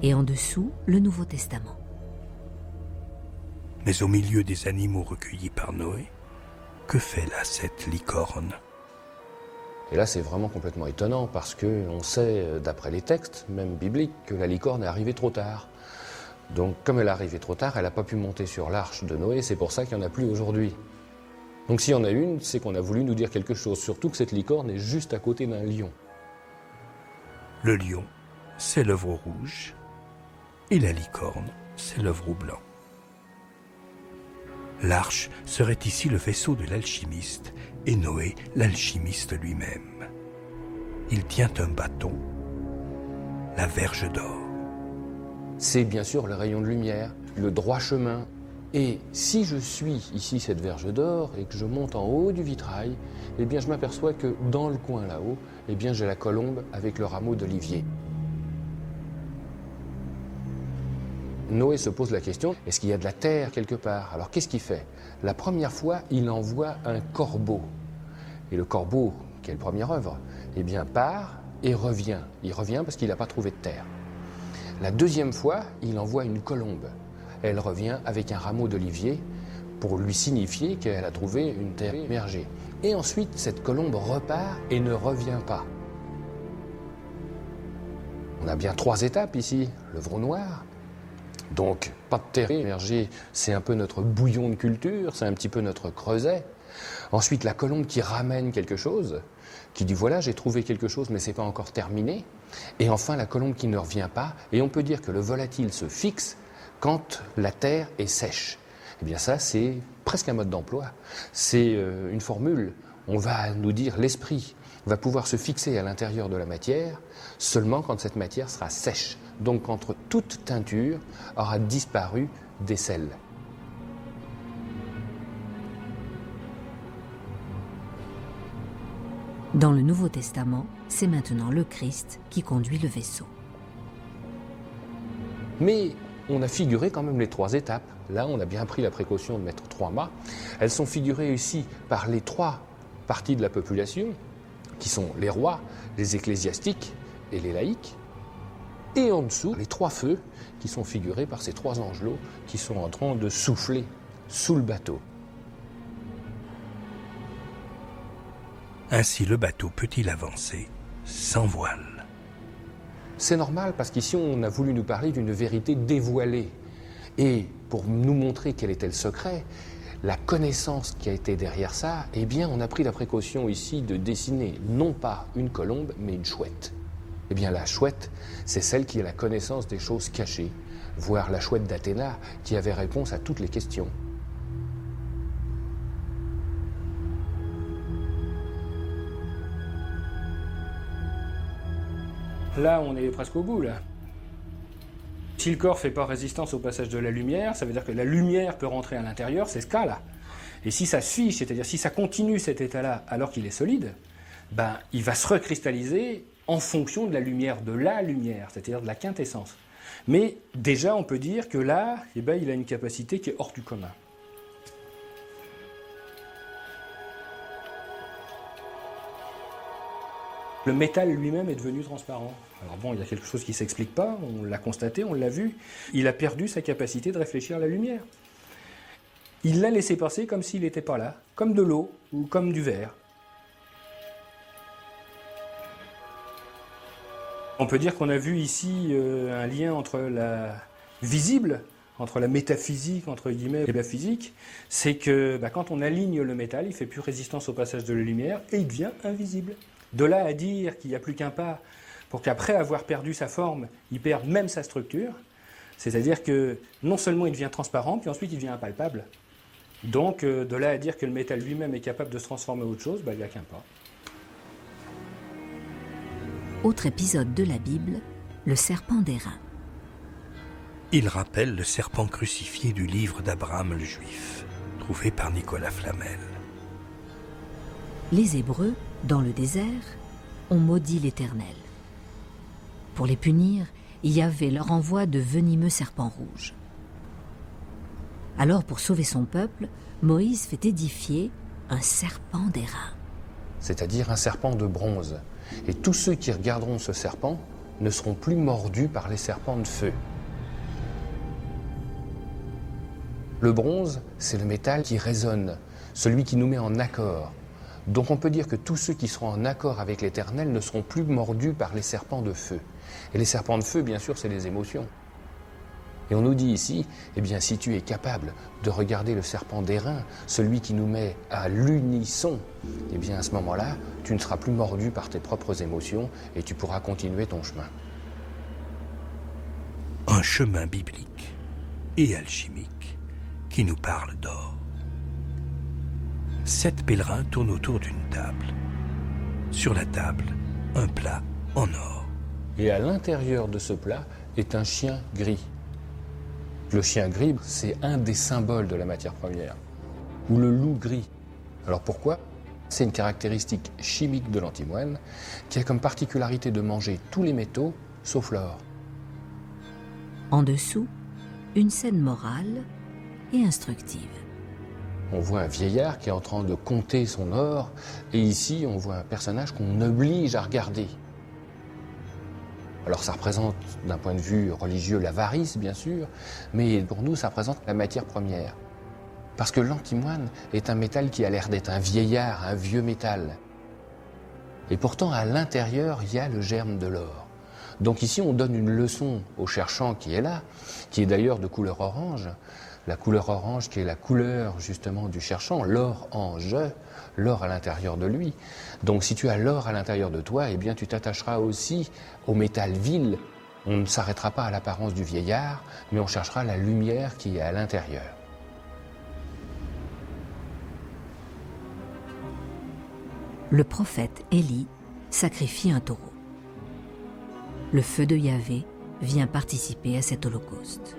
Et en dessous, le Nouveau Testament. Mais au milieu des animaux recueillis par Noé, que fait là cette licorne? Et là, c'est vraiment complètement étonnant parce qu'on sait, d'après les textes, même bibliques, que la licorne est arrivée trop tard. Donc, comme elle est arrivée trop tard, elle n'a pas pu monter sur l'arche de Noé, c'est pour ça qu'il n'y en a plus aujourd'hui. Donc, s'il y en a une, c'est qu'on a voulu nous dire quelque chose, surtout que cette licorne est juste à côté d'un lion. Le lion, c'est l'œuvre au rouge, et la licorne, c'est l'œuvre au blanc. L'arche serait ici le vaisseau de l'alchimiste, et Noé, l'alchimiste lui-même. Il tient un bâton, la verge d'or. C'est bien sûr le rayon de lumière, le droit chemin. Et si je suis ici cette verge d'or et que je monte en haut du vitrail, eh bien je m'aperçois que dans le coin là-haut, eh bien j'ai la colombe avec le rameau d'olivier. Noé se pose la question, est-ce qu'il y a de la terre quelque part? Alors qu'est-ce qu'il fait? La première fois, il envoie un corbeau. Et le corbeau, qui est la première œuvre, eh bien part et revient. Il revient parce qu'il n'a pas trouvé de terre. La deuxième fois, il envoie une colombe. Elle revient avec un rameau d'olivier pour lui signifier qu'elle a trouvé une terre émergée. Et ensuite, cette colombe repart et ne revient pas. On a bien 3 étapes ici. Le veau noir, donc pas de terre émergée, c'est un peu notre bouillon de culture, c'est un petit peu notre creuset. Ensuite, la colombe qui ramène quelque chose, qui dit voilà, j'ai trouvé quelque chose, mais c'est pas encore terminé. Et enfin, la colombe qui ne revient pas. Et on peut dire que le volatile se fixe quand la terre est sèche. Eh bien ça, c'est presque un mode d'emploi. C'est une formule. On va nous dire l'esprit va pouvoir se fixer à l'intérieur de la matière seulement quand cette matière sera sèche. Donc quand toute teinture aura disparu des sels. Dans le Nouveau Testament, c'est maintenant le Christ qui conduit le vaisseau. Mais on a figuré quand même les 3 étapes. Là, on a bien pris la précaution de mettre 3 mâts. Elles sont figurées ici par les 3 parties de la population, qui sont les rois, les ecclésiastiques et les laïcs. Et en dessous, les 3 feux qui sont figurés par ces 3 angelots qui sont en train de souffler sous le bateau. Ainsi le bateau peut-il avancer sans voile? C'est normal parce qu'ici on a voulu nous parler d'une vérité dévoilée. Et pour nous montrer quel était le secret, la connaissance qui a été derrière ça, eh bien on a pris la précaution ici de dessiner non pas une colombe mais une chouette. Eh bien la chouette, c'est celle qui a la connaissance des choses cachées, voire la chouette d'Athéna qui avait réponse à toutes les questions. Là, on est presque au bout, là. Si le corps ne fait pas résistance au passage de la lumière, ça veut dire que la lumière peut rentrer à l'intérieur, c'est ce cas-là. Et si ça se fiche, c'est-à-dire si ça continue cet état-là alors qu'il est solide, ben, il va se recristalliser en fonction de la lumière, c'est-à-dire de la quintessence. Mais déjà, on peut dire que là, eh ben, il a une capacité qui est hors du commun. Le métal lui-même est devenu transparent. Alors bon, il y a quelque chose qui ne s'explique pas, on l'a constaté, on l'a vu. Il a perdu sa capacité de réfléchir à la lumière. Il l'a laissé passer comme s'il n'était pas là, comme de l'eau ou comme du verre. On peut dire qu'on a vu ici un lien entre la visible, entre la métaphysique, entre guillemets, et la physique. C'est que quand on aligne le métal, il ne fait plus résistance au passage de la lumière et il devient invisible. De là à dire qu'il n'y a plus qu'un pas pour qu'après avoir perdu sa forme, il perde même sa structure, c'est-à-dire que non seulement il devient transparent, puis ensuite il devient impalpable. Donc de là à dire que le métal lui-même est capable de se transformer en autre chose, il n'y a qu'un pas. Autre épisode de la Bible, le serpent d'airain. Il rappelle le serpent crucifié du livre d'Abraham le Juif, trouvé par Nicolas Flamel. Les Hébreux, dans le désert, ont maudit l'Éternel. Pour les punir, Yahvé leur envoie de venimeux serpents rouges. Alors, pour sauver son peuple, Moïse fait édifier un serpent d'airain. C'est-à-dire un serpent de bronze. Et tous ceux qui regarderont ce serpent ne seront plus mordus par les serpents de feu. Le bronze, c'est le métal qui résonne, celui qui nous met en accord. Donc on peut dire que tous ceux qui seront en accord avec l'Éternel ne seront plus mordus par les serpents de feu. Et les serpents de feu, bien sûr, c'est les émotions. Et on nous dit ici, eh bien, si tu es capable de regarder le serpent d'airain, celui qui nous met à l'unisson, eh bien, à ce moment-là, tu ne seras plus mordu par tes propres émotions et tu pourras continuer ton chemin. Un chemin biblique et alchimique qui nous parle d'or. 7 pèlerins tournent autour d'une table. Sur la table, un plat en or. Et à l'intérieur de ce plat est un chien gris. Le chien gris, c'est un des symboles de la matière première. Ou le loup gris. Alors pourquoi ? C'est une caractéristique chimique de l'antimoine qui a comme particularité de manger tous les métaux sauf l'or. En dessous, une scène morale et instructive. On voit un vieillard qui est en train de compter son or, et ici on voit un personnage qu'on oblige à regarder. Alors ça représente d'un point de vue religieux l'avarice bien sûr, mais pour nous ça représente la matière première. Parce que l'antimoine est un métal qui a l'air d'être un vieillard, un vieux métal. Et pourtant, à l'intérieur, il y a le germe de l'or. Donc ici, on donne une leçon au cherchant qui est là, qui est d'ailleurs de couleur orange. La couleur orange qui est la couleur justement du cherchant, l'or en jeu, l'or à l'intérieur de lui. Donc si tu as l'or à l'intérieur de toi, eh bien tu t'attacheras aussi au métal vil. On ne s'arrêtera pas à l'apparence du vieillard, mais on cherchera la lumière qui est à l'intérieur. Le prophète Élie sacrifie un taureau. Le feu de Yahvé vient participer à cet holocauste.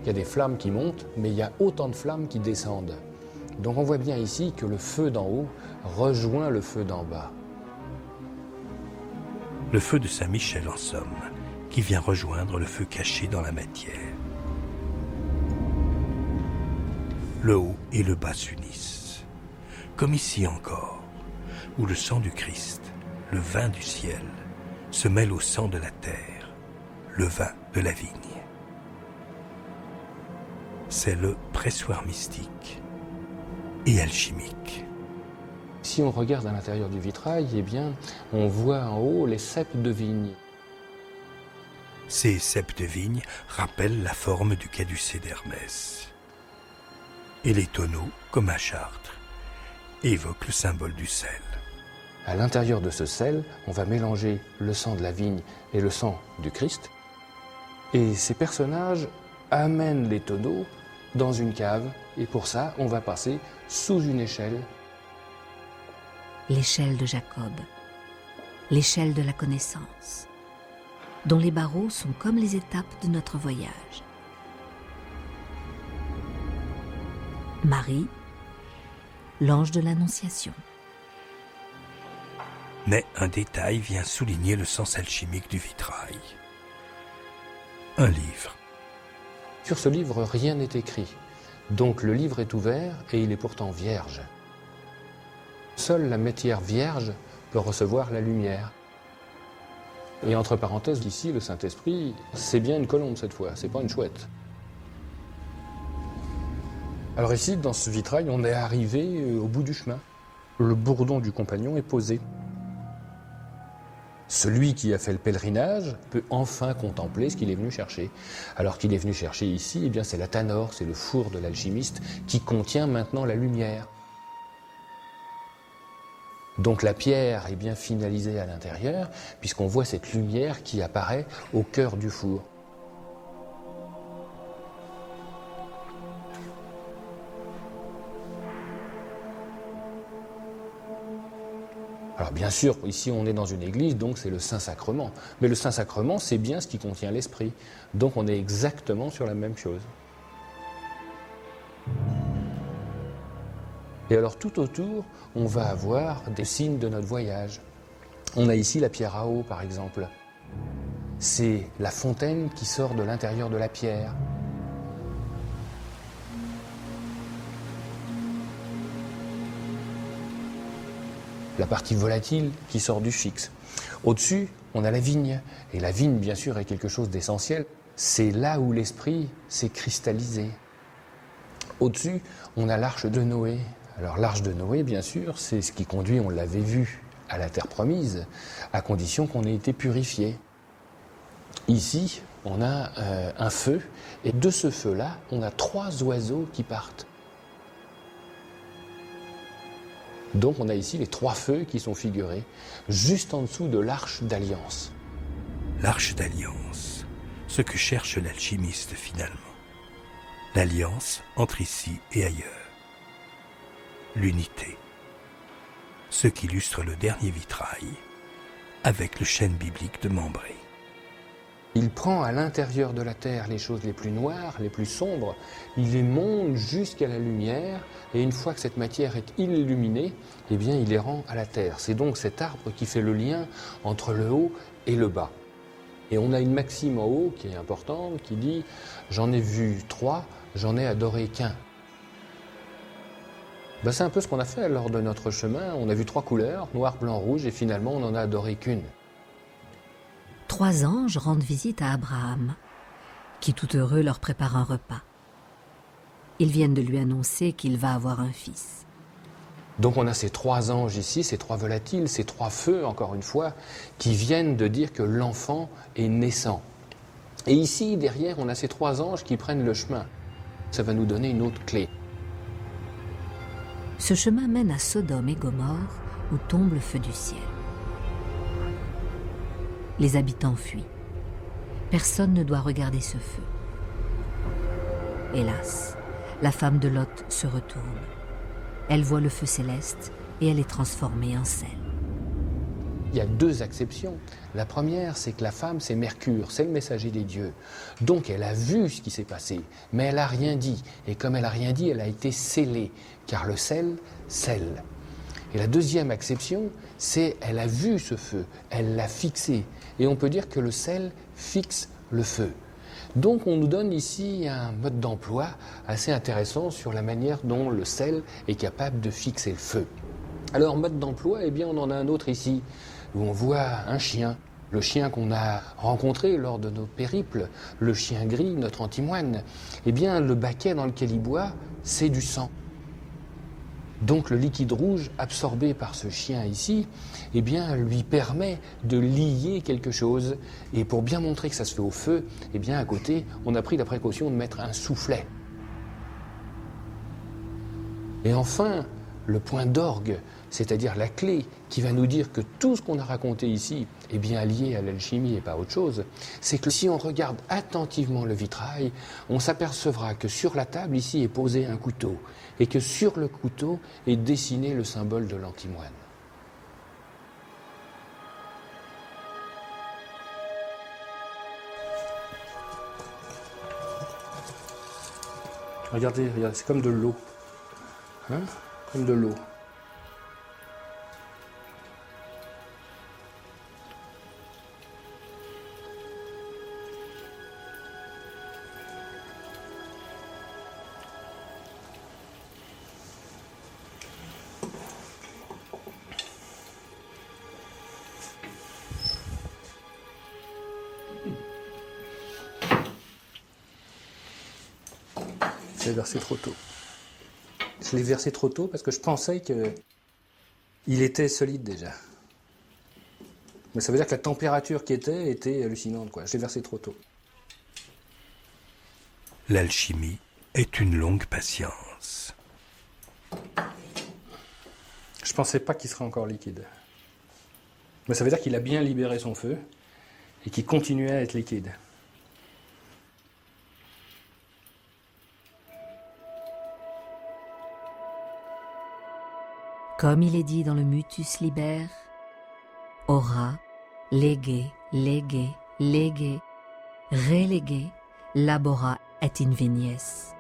Il y a des flammes qui montent, mais il y a autant de flammes qui descendent. Donc on voit bien ici que le feu d'en haut rejoint le feu d'en bas. Le feu de Saint-Michel en somme, qui vient rejoindre le feu caché dans la matière. Le haut et le bas s'unissent, comme ici encore, où le sang du Christ, le vin du ciel, se mêle au sang de la terre, le vin de la vigne. C'est le pressoir mystique et alchimique. Si on regarde à l'intérieur du vitrail, eh bien, on voit en haut les ceps de vigne. Ces ceps de vigne rappellent la forme du caducée d'Hermès. Et les tonneaux, comme à Chartres, évoquent le symbole du sel. À l'intérieur de ce sel, on va mélanger le sang de la vigne et le sang du Christ. Et ces personnages amènent les tonneaux dans une cave. Et pour ça, on va passer sous une échelle. L'échelle de Jacob, l'échelle de la connaissance, dont les barreaux sont comme les étapes de notre voyage. Marie, l'ange de l'Annonciation. Mais un détail vient souligner le sens alchimique du vitrail. Un livre. Sur ce livre, rien n'est écrit. Donc le livre est ouvert et il est pourtant vierge. Seule la matière vierge peut recevoir la lumière. Et entre parenthèses, ici, le Saint-Esprit, c'est bien une colombe cette fois, c'est pas une chouette. Alors ici, dans ce vitrail, on est arrivé au bout du chemin. Le bourdon du compagnon est posé. Celui qui a fait le pèlerinage peut enfin contempler ce qu'il est venu chercher. Alors qu'il est venu chercher ici, eh bien c'est la tanore, c'est le four de l'alchimiste qui contient maintenant la lumière. Donc la pierre est bien finalisée à l'intérieur, puisqu'on voit cette lumière qui apparaît au cœur du four. Alors bien sûr, ici on est dans une église, donc c'est le Saint-Sacrement. Mais le Saint-Sacrement, c'est bien ce qui contient l'Esprit. Donc on est exactement sur la même chose. Et alors tout autour, on va avoir des signes de notre voyage. On a ici la pierre à eau, par exemple. C'est la fontaine qui sort de l'intérieur de la pierre. La partie volatile qui sort du fixe. Au-dessus, on a la vigne. Et la vigne, bien sûr, est quelque chose d'essentiel. C'est là où l'esprit s'est cristallisé. Au-dessus, on a l'arche de Noé. Alors l'arche de Noé, bien sûr, c'est ce qui conduit, on l'avait vu, à la terre promise, à condition qu'on ait été purifié. Ici, on a un feu, et de ce feu-là, on a 3 oiseaux qui partent. Donc on a ici les 3 feux qui sont figurés, juste en dessous de l'arche d'alliance. L'arche d'alliance, ce que cherche l'alchimiste finalement. L'alliance entre ici et ailleurs. L'unité. Ce qu'illustre le dernier vitrail, avec le chêne biblique de Membré. Il prend à l'intérieur de la terre les choses les plus noires, les plus sombres, il les monte jusqu'à la lumière, et une fois que cette matière est illuminée, eh bien il les rend à la terre. C'est donc cet arbre qui fait le lien entre le haut et le bas. Et on a une maxime en haut qui est importante, qui dit « J'en ai vu 3, j'en ai adoré qu'un ». C'est un peu ce qu'on a fait lors de notre chemin. On a vu 3 couleurs, noir, blanc, rouge, et finalement on n'en a adoré qu'une. 3 anges rendent visite à Abraham, qui tout heureux leur prépare un repas. Ils viennent de lui annoncer qu'il va avoir un fils. Donc on a ces 3 anges ici, ces 3 volatiles, ces 3 feux, encore une fois, qui viennent de dire que l'enfant est naissant. Et ici, derrière, on a ces 3 anges qui prennent le chemin. Ça va nous donner une autre clé. Ce chemin mène à Sodome et Gomorrhe, où tombe le feu du ciel. Les habitants fuient. Personne ne doit regarder ce feu. Hélas, la femme de Lot se retourne. Elle voit le feu céleste et elle est transformée en sel. Il y a 2 exceptions. La première, c'est que la femme, c'est Mercure, c'est le messager des dieux. Donc elle a vu ce qui s'est passé, mais elle n'a rien dit. Et comme elle n'a rien dit, elle a été scellée, car le sel scelle. Et la deuxième exception, c'est elle a vu ce feu, elle l'a fixé. Et on peut dire que le sel fixe le feu. Donc on nous donne ici un mode d'emploi assez intéressant sur la manière dont le sel est capable de fixer le feu. Alors mode d'emploi, eh bien on en a un autre ici, où on voit un chien. Le chien qu'on a rencontré lors de nos périples, le chien gris, notre antimoine. Eh bien le baquet dans lequel il boit, c'est du sang. Donc le liquide rouge absorbé par ce chien ici, eh bien, lui permet de lier quelque chose. Et pour bien montrer que ça se fait au feu, eh bien, à côté, on a pris la précaution de mettre un soufflet. Et enfin, le point d'orgue, c'est-à-dire la clé qui va nous dire que tout ce qu'on a raconté ici est bien lié à l'alchimie et pas autre chose, c'est que si on regarde attentivement le vitrail, on s'apercevra que sur la table ici est posé un couteau et que sur le couteau est dessiné le symbole de l'antimoine. Regardez, regardez, c'est comme de l'eau. Hein? Comme de l'eau. Je l'ai versé trop tôt. Je l'ai versé trop tôt parce que je pensais qu'il était solide déjà. Mais ça veut dire que la température qui était hallucinante, quoi. Je l'ai versé trop tôt. L'alchimie est une longue patience. Je pensais pas qu'il serait encore liquide. Mais ça veut dire qu'il a bien libéré son feu et qu'il continuait à être liquide. Comme il est dit dans le Mutus Liber, ora, lege, lege, lege, relege, labora et invenies.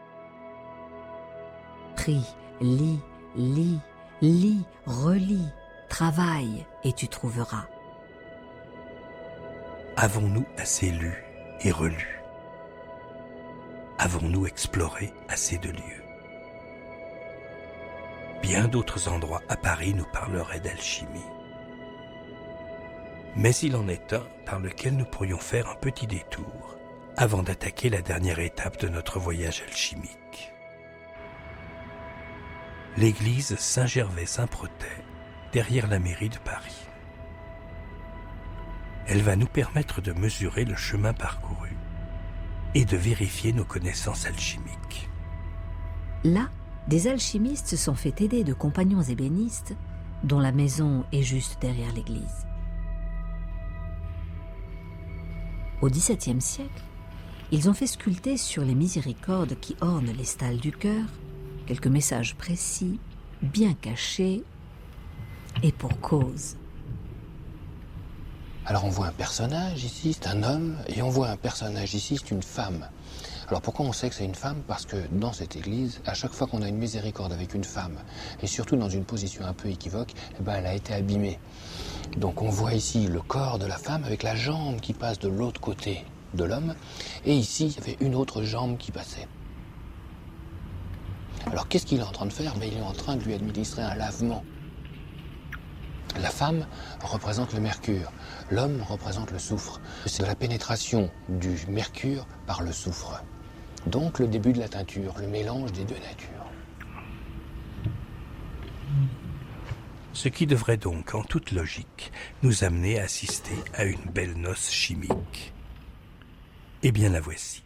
Prie, lis, lis, lis, relis, travaille et tu trouveras. Avons-nous assez lu et relu? Avons-nous exploré assez de lieux? Bien d'autres endroits à Paris nous parleraient d'alchimie. Mais il en est un par lequel nous pourrions faire un petit détour avant d'attaquer la dernière étape de notre voyage alchimique. L'église Saint-Gervais-Saint-Protais, derrière la mairie de Paris. Elle va nous permettre de mesurer le chemin parcouru et de vérifier nos connaissances alchimiques. Là, des alchimistes se sont fait aider de compagnons ébénistes dont la maison est juste derrière l'église. Au XVIIe siècle, ils ont fait sculpter sur les miséricordes qui ornent les stalles du chœur quelques messages précis, bien cachés, et pour cause. Alors on voit un personnage ici, c'est un homme, et on voit un personnage ici, c'est une femme. Alors pourquoi on sait que c'est une femme? Parce que dans cette église, à chaque fois qu'on a une miséricorde avec une femme, et surtout dans une position un peu équivoque, eh ben elle a été abîmée. Donc on voit ici le corps de la femme avec la jambe qui passe de l'autre côté de l'homme, et ici il y avait une autre jambe qui passait. Alors qu'est-ce qu'il est en train de faire? Il est en train de lui administrer un lavement. La femme représente le mercure, l'homme représente le soufre. C'est la pénétration du mercure par le soufre. Donc le début de la teinture, le mélange des deux natures. Ce qui devrait donc, en toute logique, nous amener à assister à une belle noce chimique. Eh bien la voici.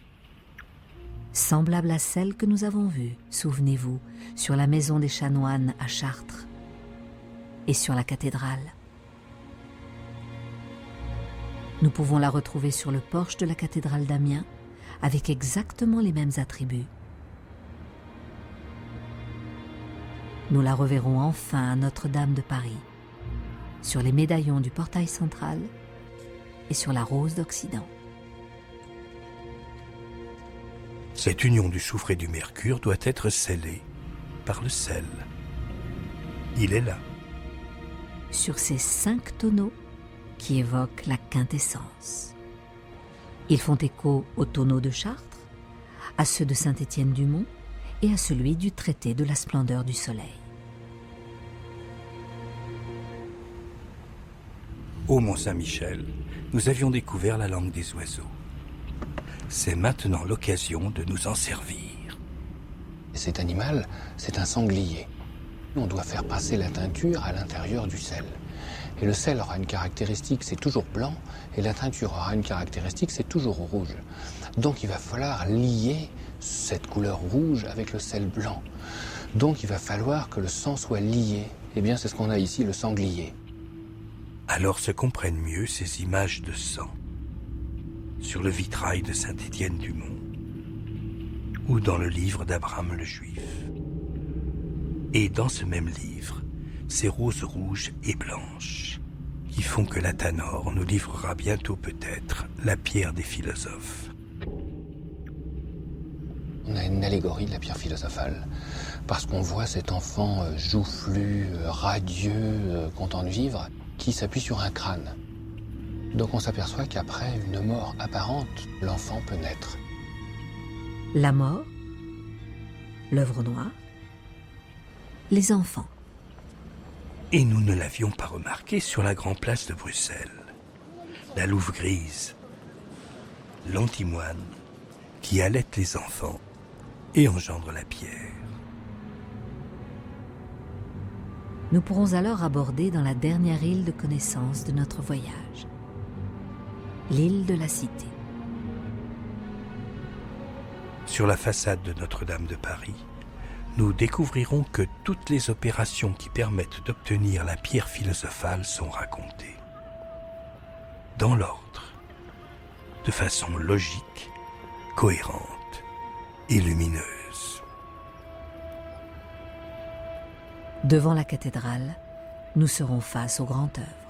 Semblable à celle que nous avons vue, souvenez-vous, sur la maison des chanoines à Chartres et sur la cathédrale. Nous pouvons la retrouver sur le porche de la cathédrale d'Amiens avec exactement les mêmes attributs. Nous la reverrons enfin à Notre-Dame de Paris, sur les médaillons du portail central et sur la rose d'Occident. Cette union du soufre et du mercure doit être scellée par le sel. Il est là. Sur ces 5 tonneaux qui évoquent la quintessence. Ils font écho aux tonneaux de Chartres, à ceux de Saint-Étienne-du-Mont et à celui du traité de la splendeur du soleil. Au Mont-Saint-Michel, nous avions découvert la langue des oiseaux. C'est maintenant l'occasion de nous en servir. Cet animal, c'est un sanglier. On doit faire passer la teinture à l'intérieur du sel. Et le sel aura une caractéristique, c'est toujours blanc, et la teinture aura une caractéristique, c'est toujours rouge. Donc il va falloir lier cette couleur rouge avec le sel blanc. Donc il va falloir que le sang soit lié. Eh bien c'est ce qu'on a ici, le sanglier. Alors se comprennent mieux ces images de sang sur le vitrail de Saint-Étienne-du-Mont ou dans le livre d'Abraham le Juif. Et dans ce même livre, ces roses rouges et blanches qui font que l'Athanor nous livrera bientôt peut-être la pierre des philosophes. On a une allégorie de la pierre philosophale, parce qu'on voit cet enfant joufflu, radieux, content de vivre, qui s'appuie sur un crâne. Donc on s'aperçoit qu'après une mort apparente, l'enfant peut naître. La mort, l'œuvre noire, les enfants. Et nous ne l'avions pas remarqué sur la grande place de Bruxelles. La louve grise, l'antimoine, qui allaite les enfants et engendre la pierre. Nous pourrons alors aborder dans la dernière île de connaissance de notre voyage, l'île de la Cité. Sur la façade de Notre-Dame de Paris, nous découvrirons que toutes les opérations qui permettent d'obtenir la pierre philosophale sont racontées. Dans l'ordre, de façon logique, cohérente et lumineuse. Devant la cathédrale, nous serons face aux grandes œuvres.